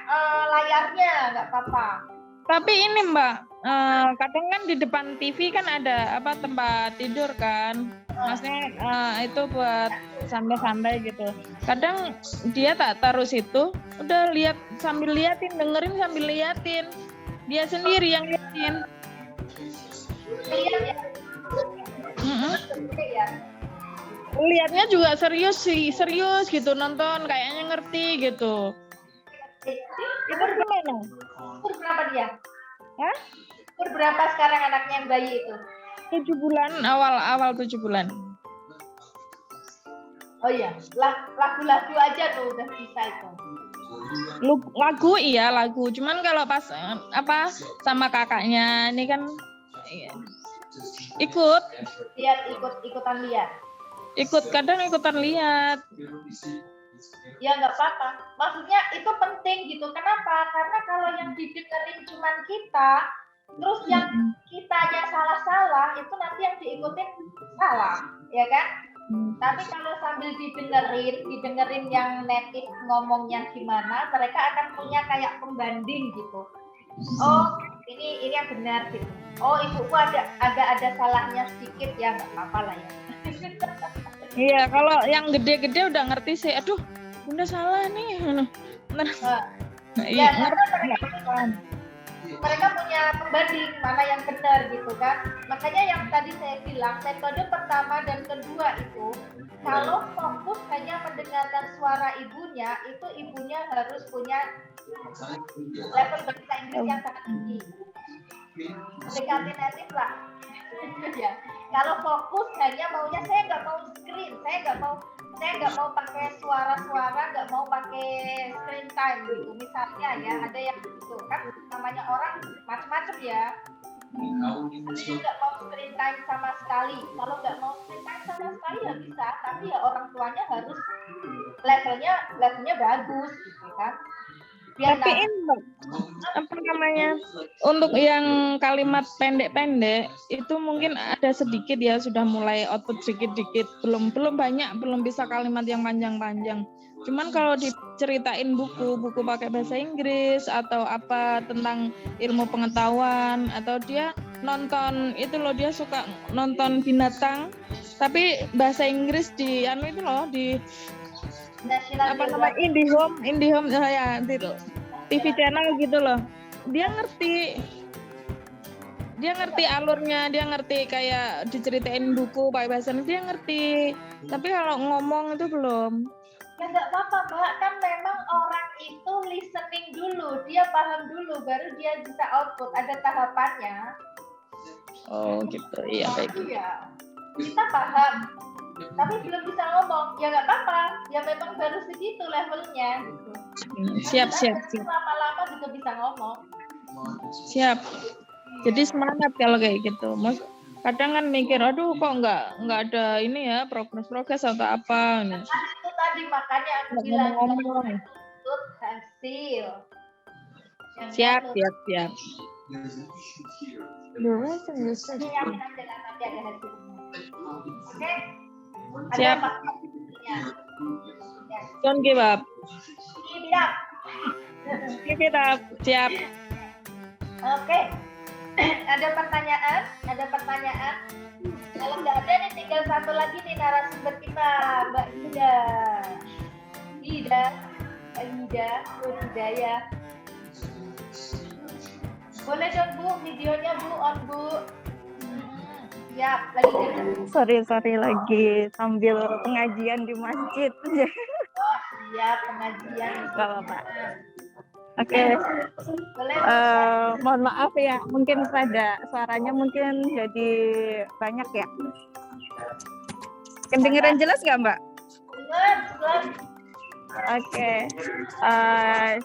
S3: layarnya, nggak apa-apa.
S4: Tapi ini Mbak, kadang kan di depan TV kan ada tempat tidur kan, maksudnya itu buat santai-santai gitu. Kadang dia tak taruh situ, udah lihat sambil liatin, dengerin sambil liatin, dia sendiri yang liatin.
S3: Lihat ya. Ya.
S4: Lihatnya juga serius gitu, nonton kayaknya ngerti gitu.
S3: Itu gimana? Umur berapa dia?
S4: Hah?
S3: Umur berapa sekarang anaknya yang bayi itu?
S4: 7 bulan, awal 7 bulan.
S3: Oh iya, lagu-lagu aja tuh udah bisa itu.
S4: Lagu, cuman kalau pas sama kakaknya ini kan
S3: ikutan lihat.
S4: Kadang ikutan lihat.
S3: Ya nggak apa-apa. Maksudnya itu penting gitu. Kenapa? Karena kalau yang didengerin cuman kita, terus yang kitanya salah-salah, itu nanti yang diikutin salah, ya kan? Tapi kalau sambil didengerin yang native ngomongnya gimana, mereka akan punya kayak pembanding gitu. Oh, ini yang benar gitu. Oh, ibuku agak ada salahnya sedikit ya, nggak apa-apa lah ya.
S4: Iya, kalau yang gede-gede udah ngerti sih. Aduh, Bunda salah nih.
S3: Iya, mereka punya pembanding mana yang benar gitu kan. Makanya yang tadi saya bilang, metode pertama dan kedua itu kalau fokus hanya mendengarkan suara ibunya, itu ibunya harus punya level bahasa Inggris yang sangat tinggi. Mendekati native lah. Ya. Kalau fokus hanya maunya saya nggak mau screen, saya nggak mau pakai suara-suara, nggak mau pakai screen time gitu. Misalnya ya ada yang gitu kan, namanya orang macam-macam ya. Ada yang nggak mau screen time sama sekali. Kalau nggak mau screen time sama sekali ya bisa, tapi ya orang tuanya harus levelnya bagus gitu kan.
S4: Tapi ini untuk yang kalimat pendek-pendek itu mungkin ada sedikit ya, sudah mulai output sedikit-sedikit, belum banyak, belum bisa kalimat yang panjang-panjang. Cuman kalau diceritain buku pakai bahasa Inggris atau apa tentang ilmu pengetahuan, atau dia nonton itu loh, dia suka nonton binatang tapi bahasa Inggris di itu loh, di IndiHome ya, TV channel gitu loh. Dia ngerti alurnya, dia ngerti kayak diceritain buku pakai bahasa Inggris, dia ngerti. Tapi kalau ngomong itu belum.
S3: Ya nggak apa-apa Mbak, kan memang orang itu listening dulu, dia paham dulu, baru dia bisa output, ada tahapannya.
S4: Oh gitu, iya baik.
S3: Iya, kita paham, tapi belum bisa ngomong, ya nggak apa-apa, ya memang baru segitu levelnya. Gitu.
S4: Siap.
S3: Lama-lama juga bisa ngomong.
S4: Siap. Jadi semangat kalau kayak gitu. Kadang kan mikir, aduh kok nggak ada ini ya, progres atau apa.
S3: Nah, itu tadi makanya aku bilang untuk hasil.
S4: Siap.
S3: Oke.
S4: Siap. Don't give up. Keep it up. Siap.
S3: Oke. Ada pertanyaan? Kalau nggak ada nih tinggal satu lagi nih narasumber kita, Mbak Ida, Hidayah. Boleh dong Bu, videonya Bu, on Bu. Siap, lagi
S2: Sorry lagi sambil pengajian di masjid.
S3: siap pengajian.
S2: Kalau Pak.
S4: Oke.
S3: Boleh.
S4: Mohon maaf ya, mungkin suaranya mungkin jadi banyak ya. Kedengeran jelas nggak Mbak?
S3: Jelas.
S4: Oke.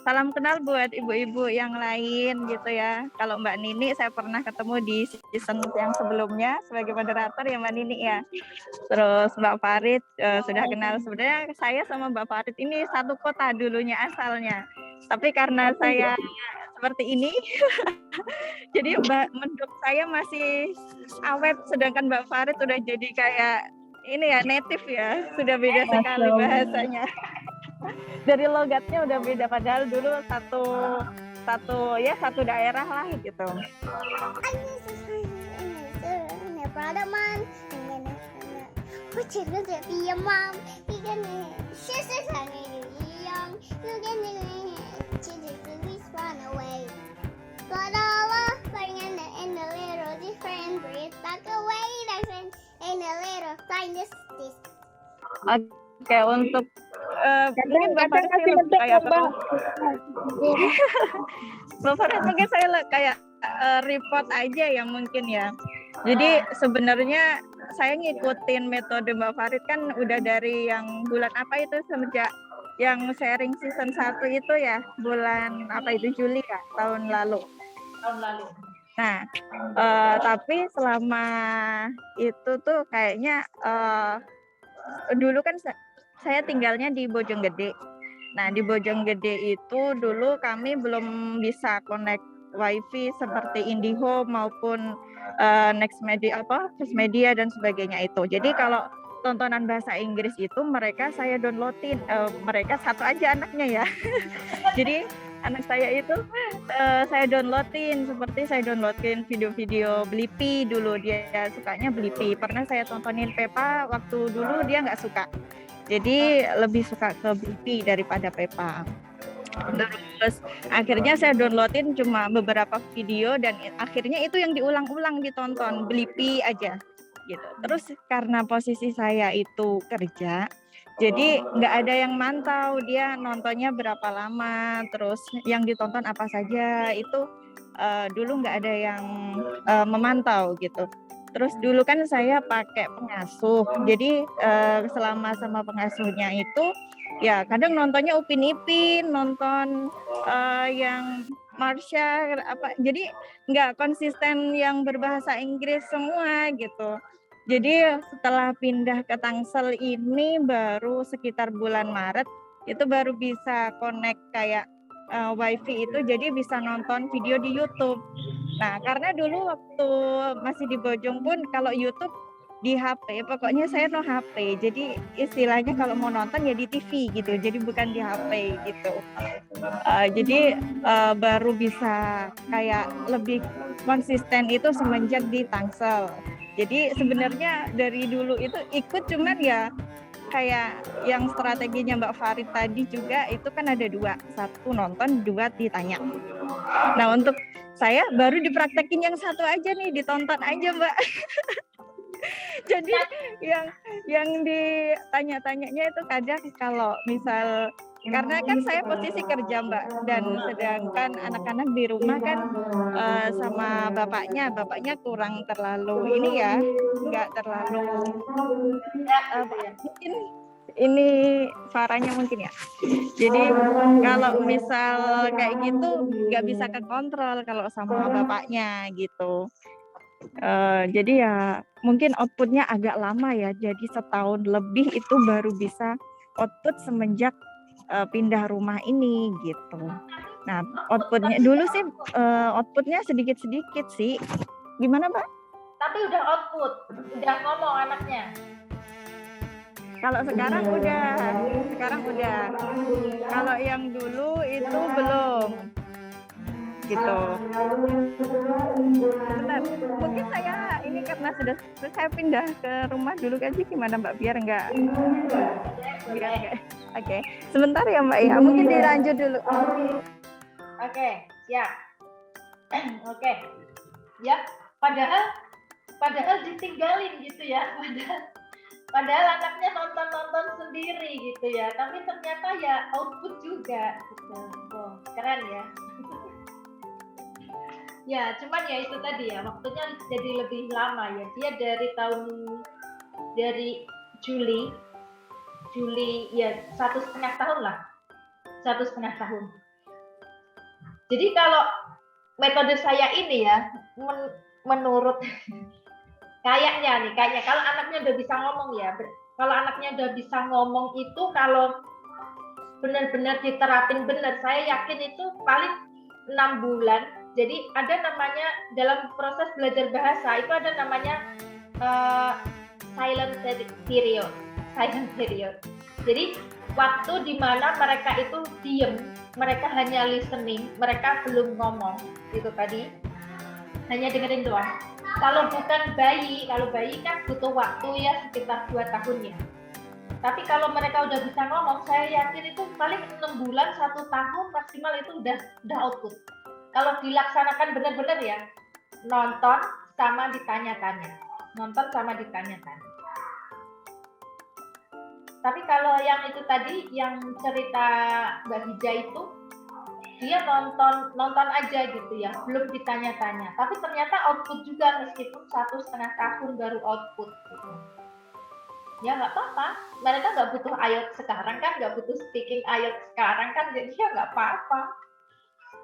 S4: Salam kenal buat ibu-ibu yang lain gitu ya. Kalau Mbak Nini saya pernah ketemu di season yang sebelumnya sebagai moderator ya Mbak Nini ya. Terus Mbak Farid sudah kenal. Sebenarnya saya sama Mbak Farid ini satu kota dulunya asalnya. Tapi karena saya seperti ini, jadi menurut saya masih awet, sedangkan Mbak Farid sudah jadi kayak ini ya native ya, sudah beda sekali bahasanya. Dari logatnya udah beda, padahal dulu satu daerah lah gitu. Oke, untuk mungkin Bapak Farid kayak Bapak Farid mungkin saya kayak report aja ya mungkin ya. Jadi sebenarnya saya ngikutin metode Mbak Farid kan udah dari yang bulan apa itu, semenjak yang sharing season 1 itu ya, bulan apa itu, Juli ya tahun lalu. Nah, tapi selama itu tuh kayaknya dulu kan saya tinggalnya di Bojonggede. Nah, di Bojonggede itu dulu kami belum bisa connect wifi seperti IndiHome maupun Nextmedia Firstmedia dan sebagainya itu. Jadi kalau tontonan bahasa Inggris itu saya downloadin, mereka satu aja anaknya ya. Jadi anak saya itu saya downloadin video-video Blippi dulu, dia sukanya Blippi. Pernah saya tontonin Peppa, waktu dulu dia nggak suka. Jadi lebih suka ke Blippi daripada Peppa. Terus akhirnya saya downloadin cuma beberapa video dan akhirnya itu yang diulang-ulang ditonton, Blippi aja gitu. Terus karena posisi saya itu kerja, jadi nggak ada yang mantau dia nontonnya berapa lama, terus yang ditonton apa saja itu dulu nggak ada yang memantau gitu. Terus dulu kan saya pakai pengasuh, jadi selama sama pengasuhnya itu ya kadang nontonnya Upin Ipin, nonton yang Marsha jadi nggak konsisten yang berbahasa Inggris semua gitu. Jadi setelah pindah ke Tangsel ini baru sekitar bulan Maret itu baru bisa connect kayak wifi itu, jadi bisa nonton video di YouTube. Nah, karena dulu waktu masih di Bojong pun kalau YouTube di HP, pokoknya saya no HP. Jadi istilahnya kalau mau nonton ya di TV gitu. Jadi bukan di HP gitu. Jadi baru bisa kayak lebih konsisten itu semenjak di Tangsel. Jadi sebenarnya dari dulu itu ikut, cuman ya kayak yang strateginya Mbak Farid tadi juga itu kan ada dua, satu nonton, dua ditanya. Nah untuk saya baru dipraktekin yang satu aja nih, ditonton aja Mbak. Jadi yang ditanya-tanyanya itu kadang kalau misal, karena kan saya posisi kerja Mbak, dan sedangkan anak-anak di rumah kan sama bapaknya kurang terlalu ini ya, nggak terlalu mungkin ini suaranya mungkin ya. Jadi kalau misal kayak gitu nggak bisa kekontrol kalau sama bapaknya gitu. Jadi ya mungkin outputnya agak lama ya, jadi setahun lebih itu baru bisa output semenjak pindah rumah ini gitu. Nah outputnya dulu sih outputnya sedikit-sedikit sih. Gimana Mbak?
S3: Tapi udah output, udah ngomong anaknya.
S4: Kalau sekarang udah. Kalau yang dulu itu belum. Gitu. Bentar, mungkin saya ini karena sudah saya pindah ke rumah dulu aja, gimana Mbak, biar enggak. Oke. Sebentar ya Mbak ya, mungkin dilanjut dulu.
S3: Oke, siap. Oke. Ya, padahal ditinggalin gitu ya. Padahal anaknya nonton sendiri gitu ya, tapi ternyata ya output juga gitu. keren ya. Ya, cuman ya itu tadi ya, waktunya jadi lebih lama ya. Dia dari Juli ya 1,5 tahun lah. 1,5 tahun. Jadi kalau metode saya ini ya, menurut kayaknya kalau anaknya udah bisa ngomong ya, kalau anaknya udah bisa ngomong itu kalau benar-benar diterapin benar, saya yakin itu paling 6 bulan. Jadi ada namanya dalam proses belajar bahasa itu ada namanya silent period. Jadi waktu di mana mereka itu diem, mereka hanya listening, mereka belum ngomong, gitu tadi. Hanya dengerin doang. Kalau bayi kan butuh waktu ya sekitar 2 tahun ya. Tapi kalau mereka udah bisa ngomong, saya yakin itu paling 6 bulan, 1 tahun maksimal itu udah output. Kalau dilaksanakan benar-benar ya, nonton sama ditanya-tanya. Tapi kalau yang itu tadi, yang cerita Mbak Hija itu, dia nonton aja gitu ya, belum ditanya-tanya. Tapi ternyata output juga meskipun 1,5 tahun baru output gitu. Ya nggak apa-apa, mereka nggak butuh IELTS sekarang kan, nggak butuh speaking IELTS sekarang kan, jadi ya nggak apa-apa.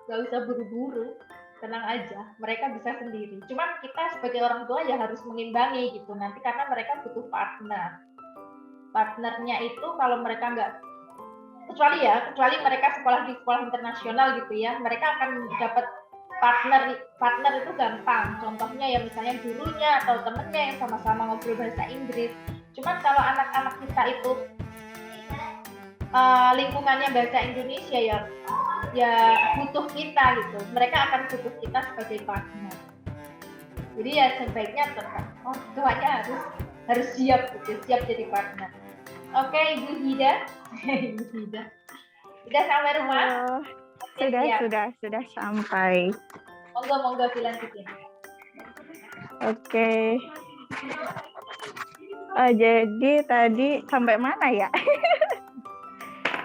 S3: Nggak usah buru-buru, tenang aja, mereka bisa sendiri. Cuman kita sebagai orang tua ya harus mengimbangi gitu, nanti karena mereka butuh partner. Partnernya itu kalau mereka nggak, kecuali mereka sekolah di sekolah internasional gitu ya, mereka akan dapat partner itu gampang. Contohnya ya misalnya gurunya atau temennya yang sama-sama ngobrol bahasa Inggris. Cuman kalau anak-anak kita itu lingkungannya bahasa Indonesia ya butuh kita gitu. Mereka akan butuh kita sebagai partner. Jadi ya sebaiknya tuanya harus siap gitu, siap jadi partner. Oke, Ibu Hida. Udah sampai rumah?
S2: Sudah sampai.
S3: Monggo dilanjutin.
S2: Oke. Jadi tadi sampai mana ya?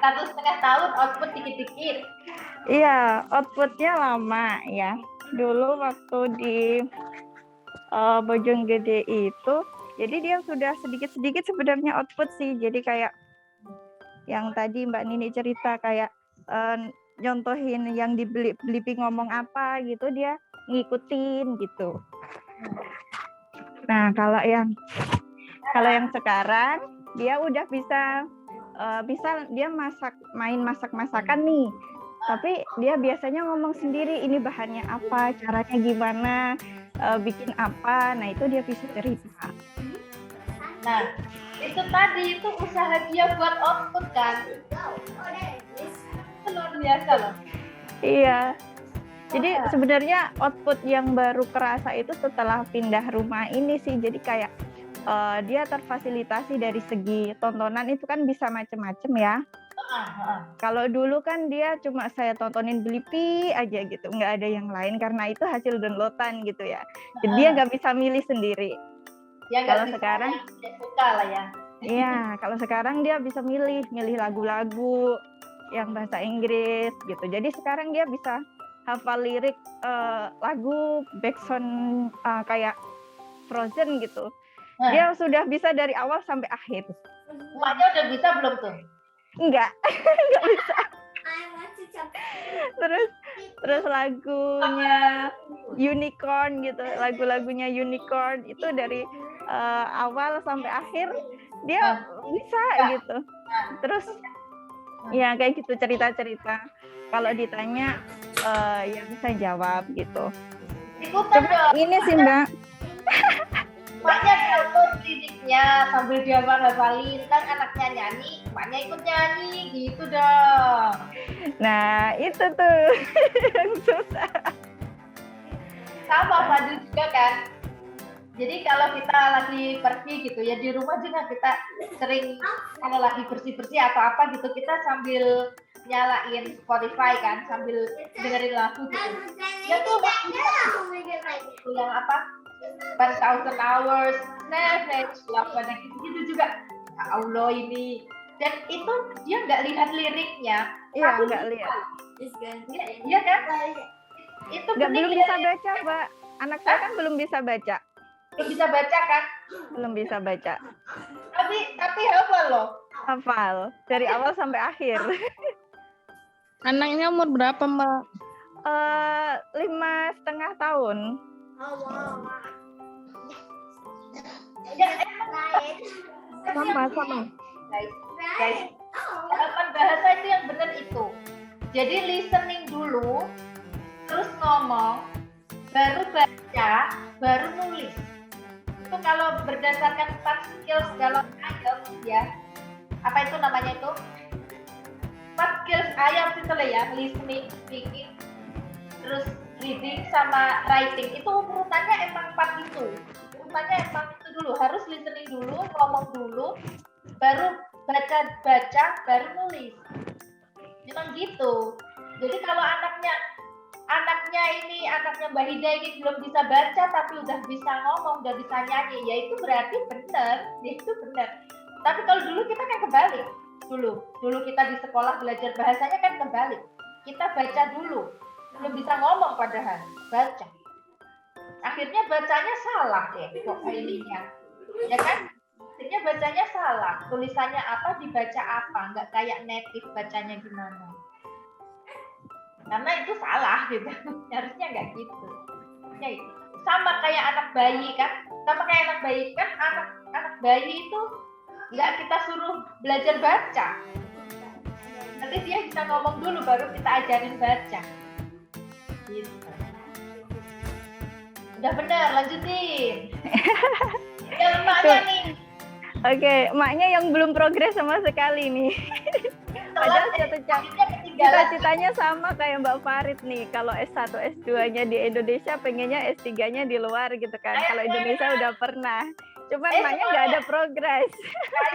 S3: 1,5 tahun output dikit-dikit.
S2: Iya, outputnya lama ya. Dulu waktu di Bojonggede itu, jadi dia sudah sedikit-sedikit sebenarnya output sih. Jadi kayak yang tadi Mbak Nini cerita kayak nyontohin yang di Blippi ngomong apa gitu, dia ngikutin gitu. Nah, kalau yang sekarang dia udah bisa dia main masak-masakan nih. Tapi dia biasanya ngomong sendiri, ini bahannya apa, caranya gimana, bikin apa. Nah, itu dia bisa cerita.
S3: Nah, itu tadi itu usaha dia buat output kan. Luar biasa loh.
S2: Iya. Jadi sebenarnya output yang baru kerasa itu setelah pindah rumah ini sih. Jadi kayak dia terfasilitasi dari segi tontonan itu kan bisa macem-macem ya. Kalau dulu kan dia cuma saya tontonin Blippi aja gitu, nggak ada yang lain karena itu hasil downloadan gitu ya. Jadi dia nggak bisa milih sendiri.
S3: Ya,
S2: kalau sekarang
S3: suka lah ya.
S2: Iya, kalau sekarang dia bisa milih lagu-lagu yang bahasa Inggris gitu. Jadi sekarang dia bisa hafal lirik lagu backsound kayak Frozen gitu. Dia sudah bisa dari awal sampai akhir.
S3: Emaknya udah bisa belum tuh?
S2: Enggak bisa. Terus lagunya Unicorn gitu, lagunya Unicorn itu dari awal sampai akhir dia bisa gitu. Terus ya kayak gitu cerita-cerita. Kalau ditanya ya bisa jawab gitu. Ini sih Mbak.
S3: Maknya download liriknya sambil dia hafalin, kan anaknya nyanyi, maknya ikut nyanyi gitu dong.
S2: Nah itu tuh yang susah.
S3: Sama Fadil juga kan. Jadi kalau kita lagi pergi gitu ya, di rumah juga kita sering kalau lagi bersih-bersih atau apa gitu, kita sambil nyalain Spotify kan, sambil dengerin lagu gitu. Ya tuh yang apa? 1,000 hours, Savage, Love, gitu juga. Ya Allah ini Dan itu dia nggak lihat liriknya.
S2: Iya,
S3: Aku
S2: nggak
S3: bisa.
S2: lihat.
S3: Iya kan? Itu
S2: Nggak
S3: bening
S2: belum
S3: lihat.
S2: bisa baca, Mbak. Anak saya kan belum bisa baca.
S3: Belum bisa baca kan?
S2: Belum bisa baca.
S3: Tapi hafal loh.
S2: Hafal dari awal sampai akhir.
S4: Anaknya umur berapa, Mbak?
S2: 5,5 tahun.
S3: Ya,
S2: Sama.
S3: guys, tahapan bahasa itu yang benar itu. Jadi listening dulu, terus ngomong, baru baca, baru nulis. Itu kalau berdasarkan 4 skills dalam IELTS ya. Apa itu namanya itu? 4 skills IELTS itu lah ya, listening, speaking, terus reading sama writing. Itu urutannya emang 4 itu. Urutannya emang itu dulu, harus listening dulu, ngomong dulu, baru baca, baru nulis. Memang gitu. Jadi kalau anaknya Mbak Hida ini belum bisa baca tapi udah bisa ngomong, udah bisa nyanyi, ya itu berarti benar, ya itu benar. Tapi kalau dulu kita kan kebalik. Dulu kita di sekolah belajar bahasanya kan kebalik. Kita baca dulu, belum bisa ngomong padahal baca. Akhirnya bacanya salah deh kok ininya. Ya kan? Akhirnya bacanya salah. Tulisannya apa, dibaca apa, nggak kayak native bacanya gimana. Karena itu salah gitu. Harusnya nggak gitu. Ya, sama kayak anak bayi kan. Anak bayi itu nggak kita suruh belajar baca. Nanti dia bisa ngomong dulu baru kita ajarin baca. Gitu. Udah benar, lanjutin. Yang emaknya nih.
S2: Oke, emaknya yang belum progres sama sekali nih. Padahal cita-citanya sama kayak Mbak Farid nih. Kalau S1, S2-nya di Indonesia, pengennya S3-nya di luar gitu kan. Kalau Indonesia udah pernah. Cuman emaknya nggak ada progres.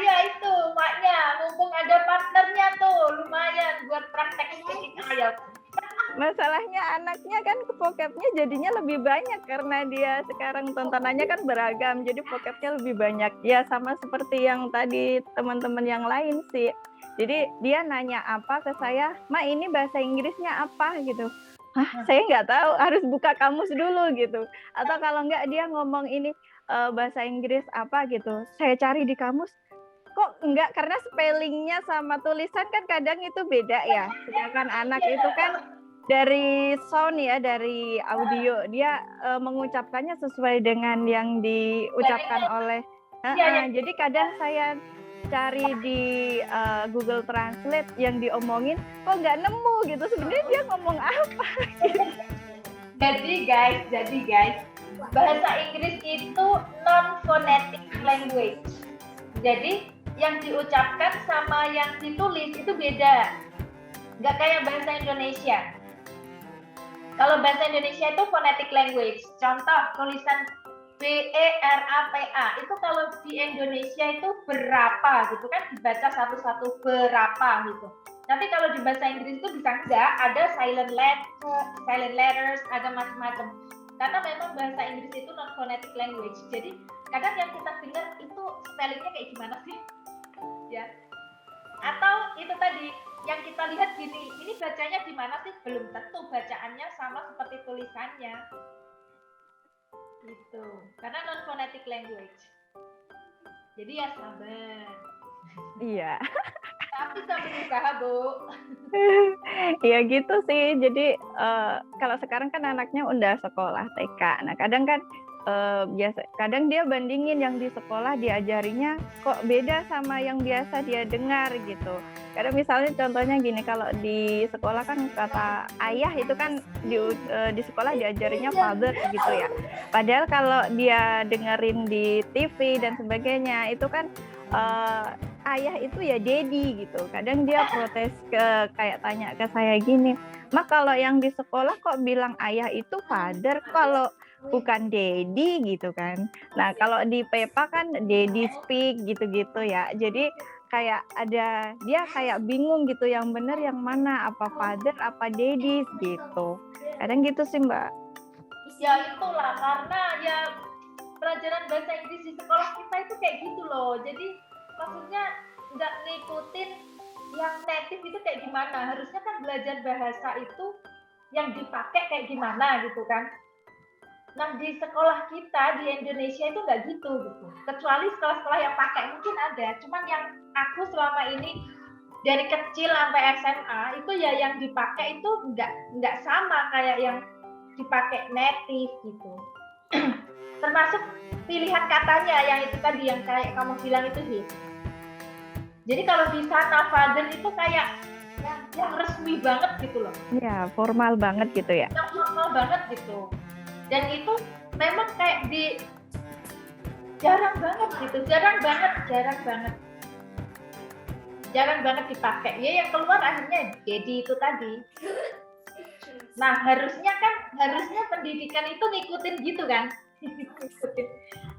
S3: Iya itu, emaknya. Mumpung ada partnernya tuh, lumayan buat praktek speaking IELTS.
S2: Masalahnya anaknya kan vocabnya jadinya lebih banyak karena dia sekarang tontonannya kan beragam, jadi vocabnya lebih banyak. Ya sama seperti yang tadi teman-teman yang lain sih. Jadi dia nanya apa ke saya, "Ma ini bahasa Inggrisnya apa?" gitu. Hah, saya nggak tahu, harus buka kamus dulu gitu. Atau kalau nggak dia ngomong ini bahasa Inggris apa gitu, saya cari di kamus. Kok enggak, karena spellingnya sama tulisan kan kadang itu beda ya. Sedangkan anak itu kan dari sound ya, dari audio dia mengucapkannya sesuai dengan yang diucapkan oleh jadi kadang saya cari di Google Translate yang diomongin kok nggak nemu gitu, sebenarnya dia ngomong apa gitu.
S3: Jadi guys, bahasa Inggris itu non-phonetic language. Jadi yang diucapkan sama yang ditulis itu beda. Nggak kayak bahasa Indonesia. Kalau bahasa Indonesia itu phonetic language. Contoh tulisan BERAPA itu kalau di Indonesia itu berapa gitu kan, dibaca satu-satu berapa gitu. Tapi kalau di bahasa Inggris itu bisa enggak, ada silent letters, ada macam-macam. Karena memang bahasa Inggris itu non phonetic language. Jadi kadang yang kita dengar itu spellingnya kayak gimana sih? Ya. Atau itu tadi yang kita lihat gini, ini bacanya di mana sih? Belum tentu bacaannya sama seperti tulisannya. Gitu. Karena non phonetic language. Jadi ya sabar.
S2: Iya.
S3: Tapi sambil usaha, Bu.
S2: Ya gitu sih. Jadi kalau sekarang kan anaknya udah sekolah TK. Nah, kadang kan kadang dia bandingin yang di sekolah diajarinya kok beda sama yang biasa dia dengar gitu. Kadang misalnya contohnya gini, kalau di sekolah kan kata ayah itu kan di sekolah diajarinya father gitu ya. Padahal kalau dia dengerin di TV dan sebagainya itu kan ayah itu ya daddy gitu. Kadang dia protes kayak tanya ke saya gini, "Ma, kalau yang di sekolah kok bilang ayah itu father, kalau bukan daddy gitu kan." Nah, kalau di Pepa kan daddy speak gitu-gitu ya. Jadi kayak dia kayak bingung gitu, yang benar yang mana, apa father apa daddy gitu. Kadang gitu sih, Mbak.
S3: Ya itulah, karena ya pelajaran bahasa Inggris di sekolah kita itu kayak gitu loh. Jadi maksudnya nggak ngikutin yang native itu kayak gimana. Harusnya kan belajar bahasa itu yang dipakai kayak gimana gitu kan. Nah di sekolah kita di Indonesia itu nggak gitu. Kecuali sekolah-sekolah yang pakai mungkin ada. Cuman yang aku selama ini dari kecil sampai SMA itu ya yang dipakai itu nggak sama kayak yang dipakai native gitu. Termasuk pilihan katanya yang itu tadi yang kayak kamu bilang itu his. Jadi kalau di sana father itu kayak yang resmi banget gitu loh.
S2: Ya, formal banget gitu ya.
S3: Yang formal banget gitu. Dan itu memang kayak jarang banget dipakai. Ya yang keluar akhirnya jadi itu tadi. Nah harusnya pendidikan itu ngikutin gitu kan.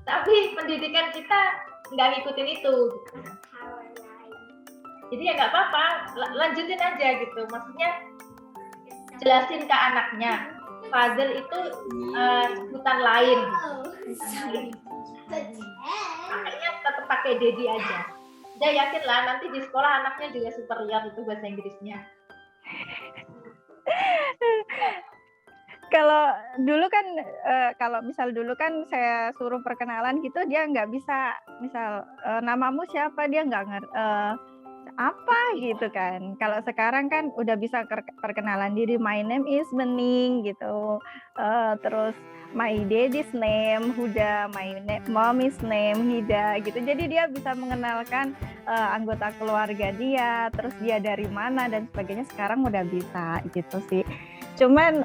S3: Tapi pendidikan kita nggak ngikutin itu. Jadi ya nggak apa-apa, lanjutin aja gitu. Maksudnya jelasin ke anaknya, father itu sebutan lain. Makanya tetap pakai daddy aja. Udah yakin lah nanti di sekolah anaknya juga superior itu bahasa Inggrisnya.
S2: Kalau dulu kan kalau misal dulu kan saya suruh perkenalan gitu dia nggak bisa, misal namamu siapa, dia nggak ngerti apa gitu kan. Kalau sekarang kan udah bisa perkenalan diri, my name is Bening gitu, terus my daddy's name Huda, my mom is name Hida gitu. Jadi dia bisa mengenalkan anggota keluarga dia, terus dia dari mana dan sebagainya. Sekarang udah bisa gitu sih. Cuman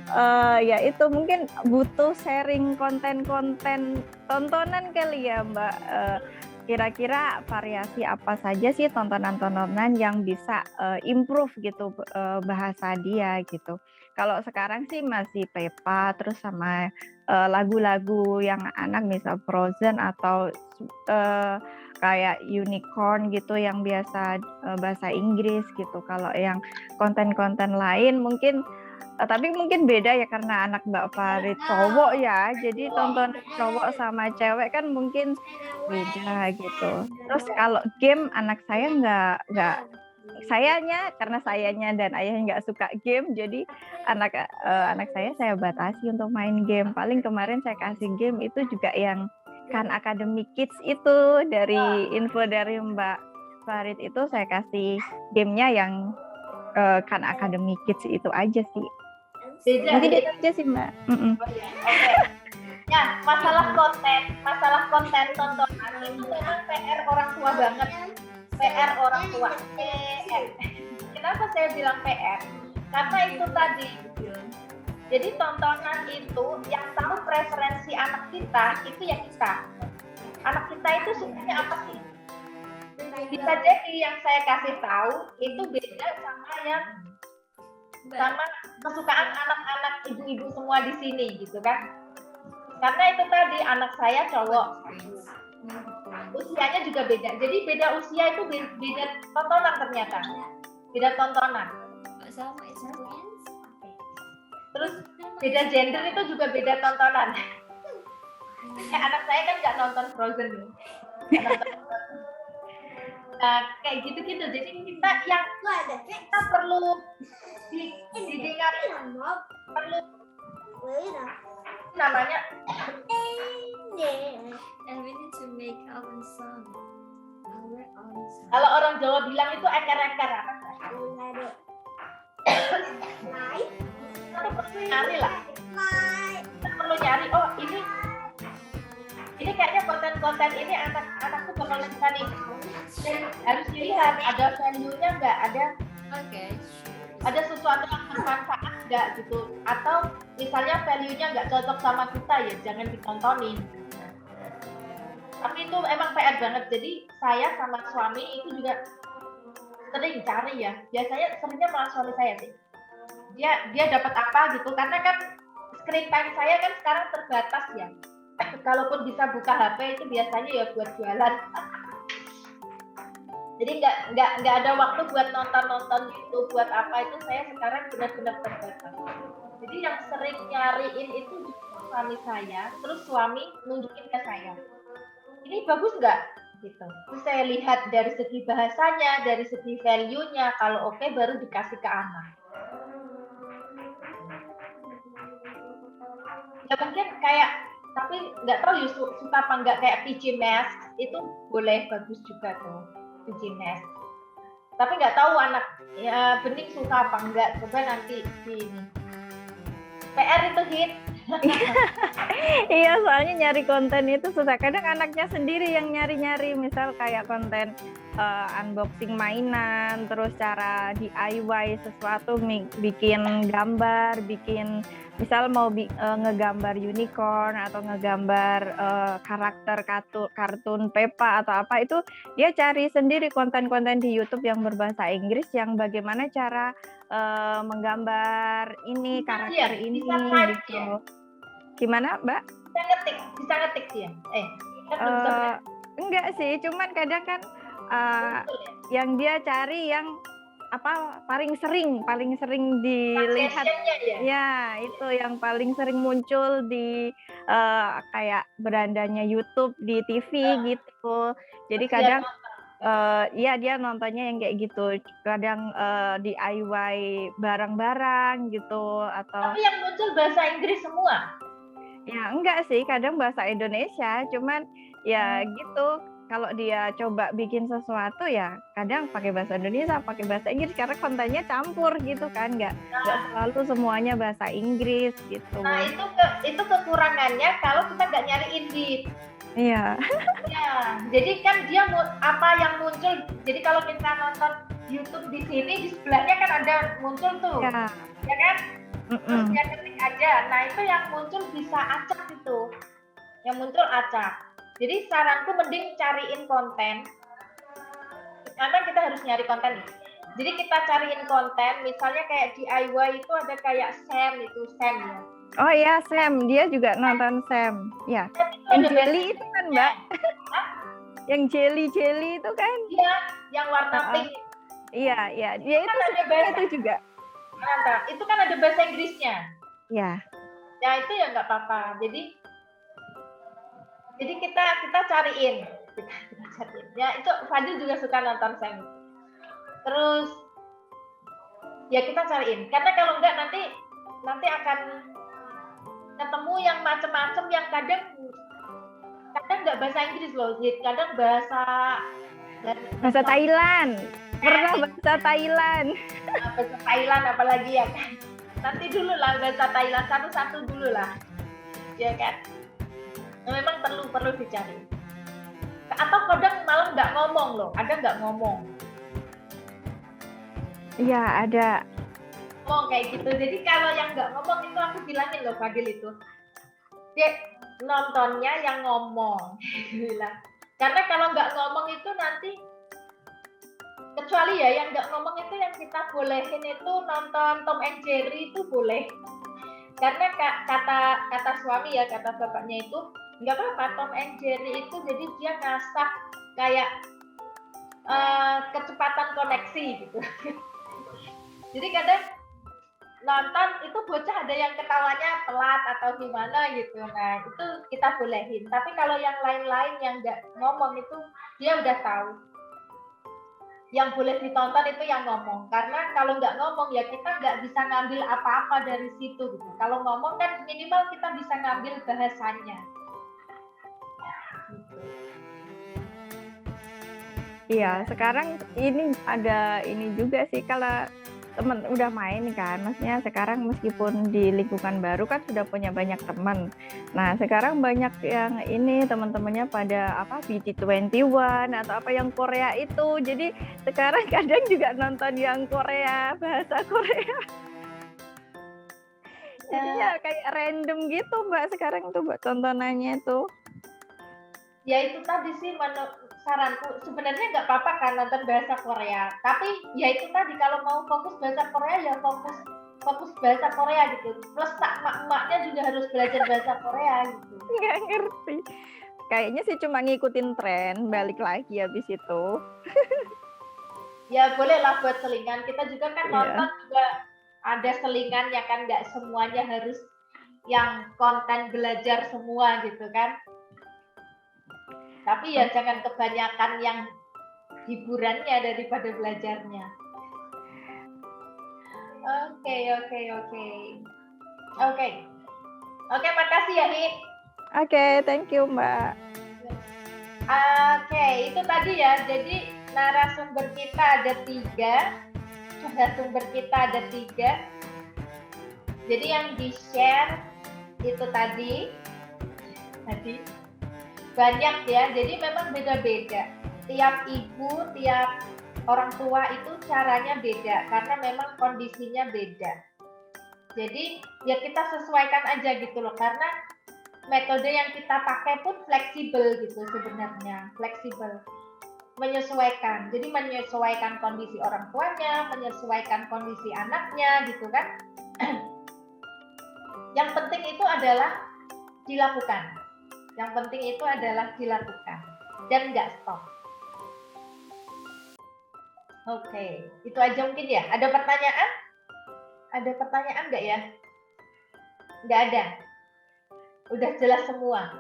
S2: ya itu mungkin butuh sharing konten-konten tontonan kali ya Mbak. Kira-kira variasi apa saja sih tontonan-tontonan yang bisa improve gitu bahasa dia gitu. Kalau sekarang sih masih Peppa, terus sama lagu-lagu yang anak misal Frozen atau kayak Unicorn gitu yang biasa bahasa Inggris gitu. Kalau yang konten-konten lain mungkin tapi mungkin beda ya karena anak Mbak Farid cowok ya, jadi tonton cowok sama cewek kan mungkin beda gitu. Terus kalau game anak saya nggak karena sayanya dan ayahnya nggak suka game, jadi anak saya batasi untuk main game. Paling kemarin saya kasih game itu juga yang Khan Academy Kids itu, dari info dari Mbak Farid itu saya kasih gamenya yang Khan Academy Kids itu aja sih.
S3: Beda
S2: aja sih Mbak.
S3: Oke. Ya, masalah konten tontonan itu memang PR orang tua banget. PR orang tua. Kenapa saya bilang PR? Karena itu tadi. Jadi tontonan itu yang tahu preferensi anak kita itu ya kita. Anak kita itu sukanya apa sih? Bisa jadi yang saya kasih tahu itu beda sama kesukaan anak-anak ibu-ibu semua di sini gitu kan. Karena itu tadi anak saya cowok. Usianya juga beda. Jadi beda usia itu beda tontonan ternyata. Beda tontonan. Terus beda gender itu juga beda tontonan. Anak saya kan nggak nonton Frozen nih. Nah, kayak gitu-gitu. Jadi kita perlu didengar, perlu namanya
S6: and we need to make our own song.
S3: Kalau orang Jawa bilang itu eker-eker apa? Kita perlu nyari lah. Kita perlu nyari. Oh ini kayaknya konten-konten ini anak-anakku bakal suka nih. Dan harus dilihat ada value-nya nggak, ada sesuatu yang bermanfaat nggak gitu, atau misalnya value-nya nggak cocok sama kita ya jangan ditontonin. Tapi itu emang PR banget. Jadi saya sama suami itu juga sering cari ya. Biasanya seringnya malah suami saya sih. Dia dapat apa gitu, karena kan screen time saya kan sekarang terbatas ya. Kalaupun bisa buka HP itu biasanya ya buat jualan. Jadi nggak ada waktu buat nonton gitu, buat apa itu saya sekarang benar-benar terbatas. Jadi yang sering nyariin itu suami saya, terus suami nunjukin ke saya. Ini bagus nggak? gitu. Terus saya lihat dari segi bahasanya, dari segi value-nya, kalau oke baru dikasih ke anak. Ya mungkin kayak, tapi nggak tahu suka apa nggak, kayak PJ Masks itu boleh, bagus juga tuh PJ Masks. Tapi nggak tahu anak ya Bening suka apa enggak, coba nanti di ini. PR itu hit.
S7: Iya, soalnya nyari konten itu susah. Kadang anaknya sendiri yang nyari-nyari, misal kayak konten unboxing mainan, terus cara DIY sesuatu, bikin gambar, bikin misal mau ngegambar unicorn atau ngegambar karakter kartun Peppa atau apa, itu dia cari sendiri konten-konten di YouTube yang berbahasa Inggris yang bagaimana cara menggambar ini karakter ini gitu. Gimana, Mbak?
S3: Bisa ngetik dia.
S7: Enggak sih, cuman kadang kan yang dia cari yang apa paling sering dilihat ya itu yang paling sering muncul di kayak berandanya YouTube di TV gitu. Jadi kadang ya dia nontonnya yang kayak gitu, kadang DIY barang-barang gitu, atau
S3: tapi yang muncul bahasa Inggris semua.
S7: Ya enggak sih, kadang bahasa Indonesia, cuman ya gitu. Kalau dia coba bikin sesuatu ya kadang pakai bahasa Indonesia, pakai bahasa Inggris, karena kontennya campur gitu kan, nggak selalu semuanya bahasa Inggris gitu.
S3: Nah itu kekurangannya kalau kita nggak nyari indie.
S7: Iya.
S3: Ya, jadi kan dia apa yang muncul. Jadi kalau kita nonton YouTube di sini, di sebelahnya kan ada muncul tuh, ya kan? Terus dia ketik aja. Nah itu yang muncul bisa acak gitu. Yang muncul acak. Jadi saranku mending cariin konten. Karena kita harus nyari konten nih. Jadi kita cariin konten, misalnya kayak DIY itu ada kayak Sam ya.
S7: Oh iya, Sam, dia juga nonton Sam. Ya. Yang jelly itu kan, Mbak? Yang jelly itu kan?
S3: Iya, yang warna pink.
S7: Iya. Dia itu
S3: ada bahasa
S7: itu juga.
S3: Nah, itu kan ada bahasa Inggrisnya.
S7: Ya.
S3: Ya itu ya nggak apa-apa. Jadi kita cariin. Kita cariin. Ya itu Fadil juga suka nonton Sam. Terus ya kita cariin. Karena kalau enggak nanti akan ketemu yang macam-macam yang kadang nggak bahasa Inggris loh, kadang bahasa
S7: Thailand. Pernah bahasa Thailand.
S3: Bahasa Thailand apalagi ya kan. Nanti dulu lah bahasa Thailand satu-satu dulu lah. Ya kan. Memang perlu dicari. Atau kadang malah nggak ngomong loh, ada nggak ngomong.
S7: Iya, ada.
S3: Ngomong kayak gitu. Jadi kalau yang nggak ngomong itu aku bilangin loh Fadil itu. Dia nontonnya yang ngomong. Bilang. Karena kalau nggak ngomong itu nanti, kecuali ya yang nggak ngomong itu yang kita bolehin itu nonton Tom and Jerry itu boleh. Karena kata suami ya, kata bapaknya itu nggak apa-apa Tom and Jerry itu, jadi dia ngasah kayak kecepatan koneksi gitu. Jadi kadang nonton itu bocah ada yang ketawanya telat atau gimana gitu. Nah itu kita bolehin. Tapi kalau yang lain-lain yang nggak ngomong itu dia udah tahu. Yang boleh ditonton itu yang ngomong. Karena kalau nggak ngomong ya kita nggak bisa ngambil apa-apa dari situ gitu. Kalau ngomong kan minimal kita bisa ngambil bahasanya.
S7: Iya, sekarang ini ada ini juga sih, kalau teman udah main kan, maksudnya sekarang meskipun di lingkungan baru kan sudah punya banyak teman. Nah sekarang banyak yang ini teman-temannya pada apa BT21 atau apa yang Korea itu, jadi sekarang kadang juga nonton yang Korea, bahasa Korea. Jadi ya kayak random gitu Mbak sekarang tuh Mbak tontonannya tuh.
S3: Ya itu tadi sih saranku, sebenarnya nggak apa-apa kan nonton bahasa Korea, tapi ya itu tadi kalau mau fokus bahasa Korea ya fokus bahasa Korea gitu, plus emak-emaknya juga harus belajar bahasa Korea gitu.
S7: Nggak ngerti, kayaknya sih cuma ngikutin tren, balik lagi habis itu.
S3: Ya boleh lah buat selingan, kita juga kan nonton juga ada selingan ya kan, nggak semuanya harus yang konten belajar semua gitu kan. Tapi ya jangan kebanyakan yang hiburannya daripada belajarnya. Oke, makasih ya, Hit.
S7: Oke, thank you, Mbak.
S3: Oke, itu tadi ya. Jadi narasumber kita ada 3. Jadi yang di-share itu tadi banyak ya. Jadi memang beda-beda. Tiap ibu, tiap orang tua itu caranya beda karena memang kondisinya beda. Jadi ya kita sesuaikan aja gitu loh, karena metode yang kita pakai pun fleksibel gitu sebenarnya, fleksibel, menyesuaikan. Jadi menyesuaikan kondisi orang tuanya, menyesuaikan kondisi anaknya gitu kan. Yang penting itu adalah dilakukan. Dan nggak stop. Oke, itu aja mungkin ya. Ada pertanyaan? Ada pertanyaan nggak ya? Nggak ada. Udah jelas semua.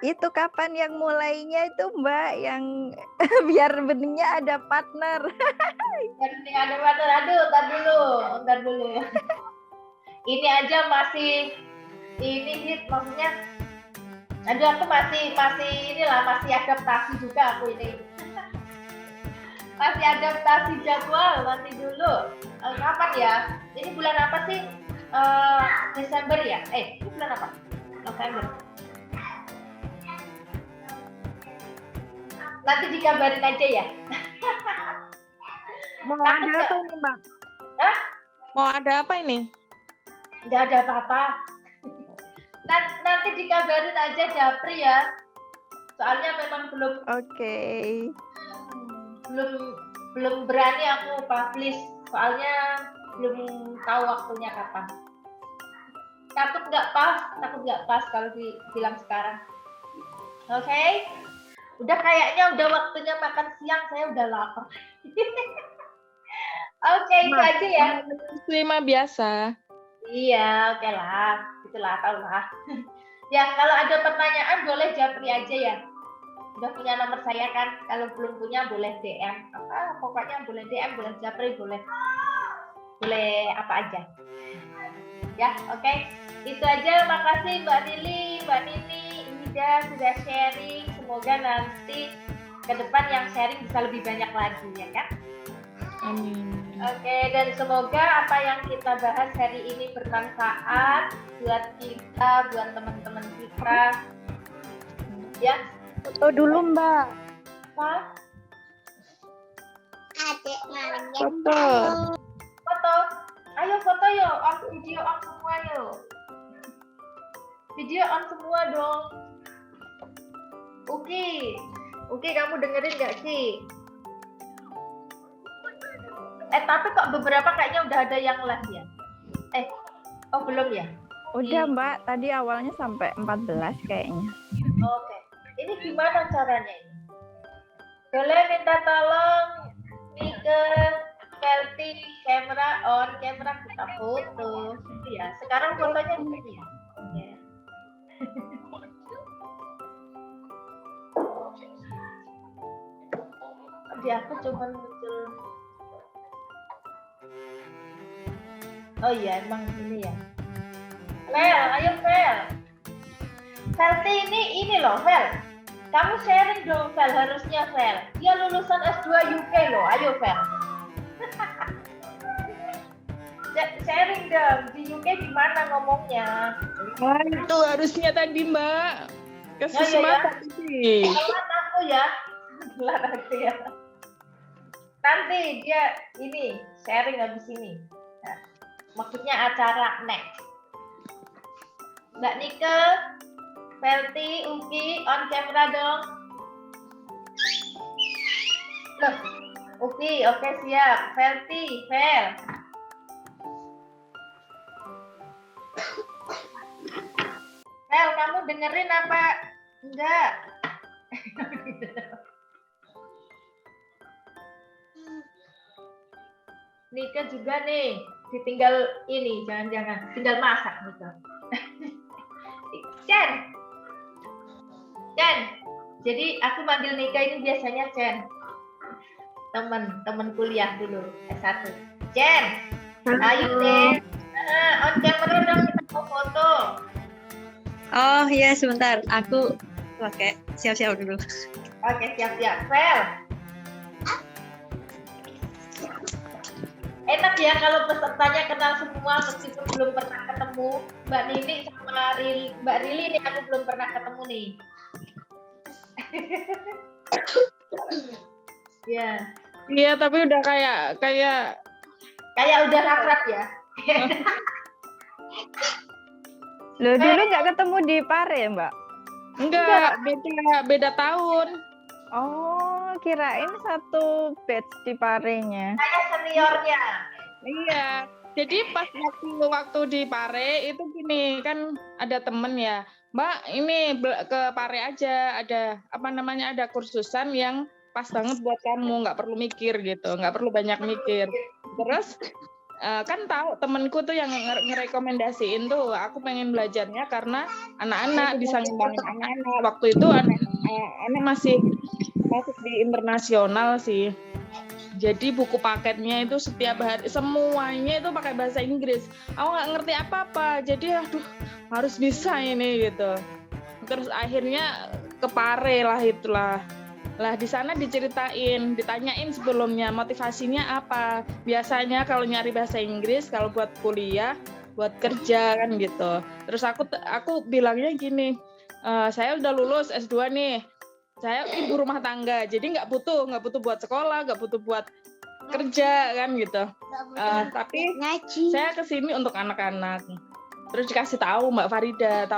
S7: Itu kapan yang mulainya itu, Mbak, yang biar beningnya ada partner.
S3: Bening ada partner. Aduh, ntar dulu. Ini aja masih Hit, maksudnya. Aduh, aku masih adaptasi juga aku ini. Masih adaptasi jadwal, nanti dulu. Kapan ya? Ini bulan apa sih? Desember ya? Ini bulan apa? November. Nanti dikabarin aja ya.
S7: Mau ada apa ini, Mbak?
S3: Hah?
S4: Mau ada apa ini?
S3: Nggak ada apa-apa. Nanti dikabarin aja Japri ya. Soalnya memang
S7: Oke.
S3: belum berani aku publish, soalnya belum tahu waktunya kapan. Takut nggak pas kalau dibilang sekarang. Oke. Udah kayaknya udah waktunya makan siang, saya udah lapar. Oke, itu aja ya.
S4: Muslimah biasa.
S3: Iya, oke lah. Itulah, tahu lah. Ya, kalau ada pertanyaan boleh Japri aja ya. Udah punya nomor saya kan? Kalau belum punya boleh DM. Pokoknya boleh DM, boleh Japri, boleh apa aja. Ya, oke. Itu aja. Makasih Mbak Lili, Mbak Nini, Ida sudah sharing. Semoga nanti ke depan yang sharing bisa lebih banyak lagi ya kan?
S4: Amin.
S3: Oke, dan semoga apa yang kita bahas hari ini bermanfaat buat kita, buat teman-teman kita. Ya.
S7: Foto dulu, Mbak.
S3: Apa?
S5: Adik malingnya.
S7: Foto.
S3: Foto. Ayo foto yuk, on video on semua yuk. Video on semua dong. Oke, kamu dengerin nggak sih? Tapi kok beberapa kayaknya udah ada yang live ya? Belum ya?
S7: Udah, Mbak. Tadi awalnya sampai 14 kayaknya.
S3: Oke. Ini gimana caranya ini? Boleh minta tolong nih ke Kelty, kamera on, kamera kita foto. Gitu ya. Sekarang fotonya gini ya. Oke. Di aku cuma muncul. Oh iya, emang ini ya. Vel, ayo Vel. Kelty ini loh, Vel. Kamu sharing dong, Vel. Harusnya Vel. Dia lulusan S2 UK loh. Ayo Vel. Sharing dong. Di UK gimana ngomongnya?
S4: Wah, itu harusnya tadi Mbak. Kesempatan sih.
S3: Telat aku ya. Nanti dia ini sharing habis ini. Nah, maksudnya acara next. Mbak Nike, Kelty, Uki, on camera dong. Loh, Uki, oke siap. Kelty, Vel. Vel, kamu dengerin apa enggak? Nika juga nih, ditinggal ini, jangan-jangan tinggal masak gitu. Share. Chen. Jadi aku manggil Nika ini biasanya Chen. Teman kuliah dulu S1. Chen. Ayo deh. On camera dong, kita mau foto.
S6: Oh iya sebentar, aku pakai siap-siap dulu.
S3: Oke, siap-siap. Fel. Enak ya kalau pesertanya kenal semua meskipun belum pernah ketemu. Mbak Nini sama Mbak Rili nih aku belum pernah ketemu nih. Ya.
S4: Iya, tapi udah
S3: Kayak udah akrab ya.
S7: Loh, dulu nggak ketemu di Pare, Mbak?
S4: enggak, beda tahun.
S7: Oh, kirain satu batch di Parenya.
S3: Saya seniornya.
S4: Iya. Jadi pas waktu di Pare itu gini, kan ada temen ya. Mbak, ini ke Pare aja, ada ada kursusan yang pas banget buat kamu, nggak perlu mikir gitu, nggak perlu banyak mikir. Terus kan tahu temenku tuh yang ngerekomendasiin tuh, aku pengen belajarnya karena anak-anak bisa ngembangin anak-anak. Waktu itu anak masih di internasional sih. Jadi buku paketnya itu setiap hari semuanya itu pakai bahasa Inggris. Aku nggak ngerti apa-apa. Jadi harus bisa ini gitu. Terus akhirnya ke Pare lah itulah. Lah di sana ditanyain sebelumnya motivasinya apa. Biasanya kalau nyari bahasa Inggris kalau buat kuliah, buat kerja kan gitu. Terus aku bilangnya gini, saya udah lulus S2 nih. Saya ibu rumah tangga, jadi nggak butuh buat sekolah, nggak butuh buat kerja kan gitu. Tapi saya kesini untuk anak-anak. Terus dikasih tahu Mbak Farida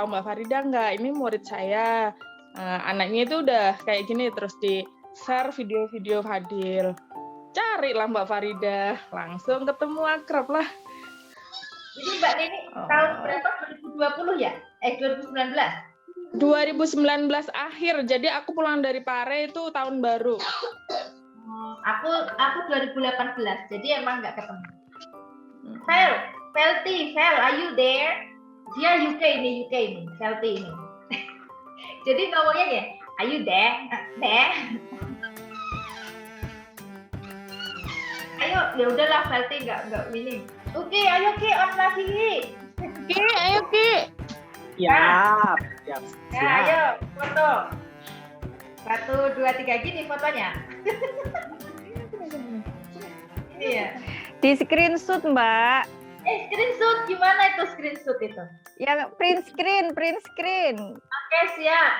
S4: nggak? Ini murid saya. Anaknya itu udah kayak gini, terus di share video-video Fadil. Carilah Mbak Farida, langsung ketemu akrab lah.
S3: Jadi Mbak Nini tahun berapa? 2020 ya? 2019?
S4: 2019 akhir, jadi aku pulang dari Pare itu tahun baru.
S3: Aku 2018, jadi emang nggak ketemu. Felty, are you there? Dia UK ini, Felty ini. Jadi ngomongnya ya, are you there? Ayo, ya udahlah Felty nggak ini. Oke, ayo Ki, on lagi.
S4: Ayo Ki.
S8: Siap.
S3: Ya, ayo foto. 1, 2, 3 gini fotonya. Iya.
S7: Di screenshot, Mbak.
S3: Screenshot gimana itu screenshot itu?
S7: Ya, print screen.
S3: Oke, siap.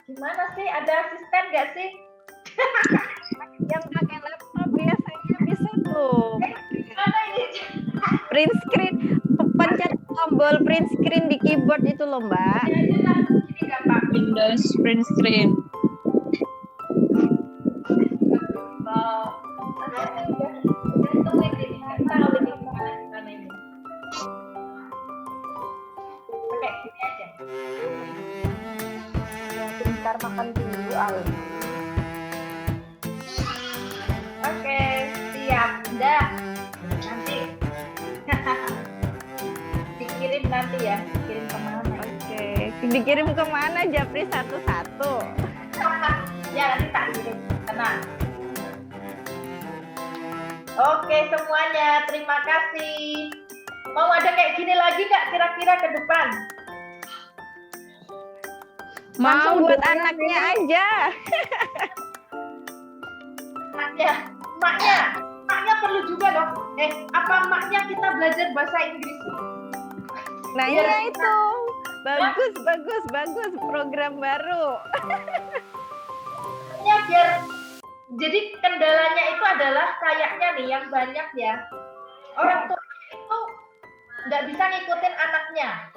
S3: Gimana sih? Ada asisten nggak sih?
S7: Yang pakai laptop biasanya bisa tuh.
S3: Gimana ini?
S7: Print screen, pencet tombol print screen di keyboard itu loh, Mbak.
S3: Ini gampang.
S4: Windows print screen.
S3: Oke, gini aja.
S2: Bentar makan dulu, Al.
S3: Oke, siap. Udah. Nanti. Dikirim nanti ya. Dikirim kemana?
S7: Oke, dikirim kemana Japri satu-satu?
S3: Ya, nanti tak kirim. Tenang. Oke semuanya, terima kasih. Mau ada kayak gini lagi nggak kira-kira ke depan?
S7: Langsung buat anaknya aja.
S3: Maknya perlu juga dong. Apa maknya kita belajar bahasa Inggris?
S7: Nah iya itu. Bagus program baru.
S3: Ya biar. Jadi kendalanya itu adalah kayaknya nih yang banyak ya. Orang tua itu nggak bisa ngikutin anaknya.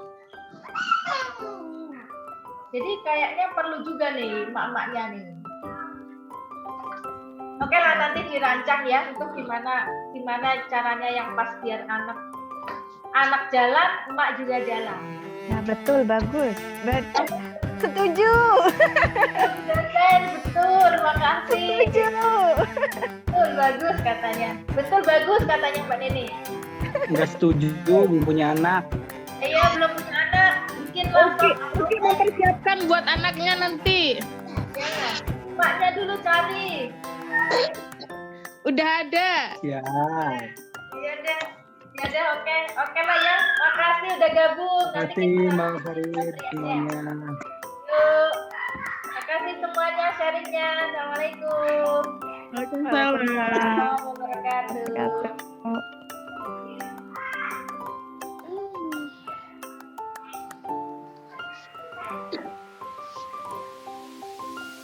S3: Jadi kayaknya perlu juga nih emak-emaknya nih. Oke lah, nanti dirancang ya untuk gimana caranya yang pas biar anak jalan, emak juga jalan.
S7: Nah betul, bagus. Setuju.
S3: Betul, makasih.
S7: Setuju.
S3: Betul, bagus katanya. Betul, bagus katanya Mbak Nini.
S8: Nggak setuju, belum punya anak.
S3: Iya, belum punya anak. Bikin lah.
S4: Oke, mempersiapkan buat anaknya nanti.
S3: Maknya dulu cari.
S4: Udah ada.
S8: Ya.
S3: Iya deh. Ya deh, oke lah ya. Makasih udah gabung.
S8: Terima
S3: Nanti
S8: kasih
S3: kita
S8: Mbak
S3: lanjut
S8: Farid
S3: ya.
S8: semuanya.
S3: Yuk. Makasih semuanya sharingnya. Assalamualaikum.
S4: Waalaikumsalam.
S3: Warahmatullahi wabarakatuh.
S7: Wabarakatuh.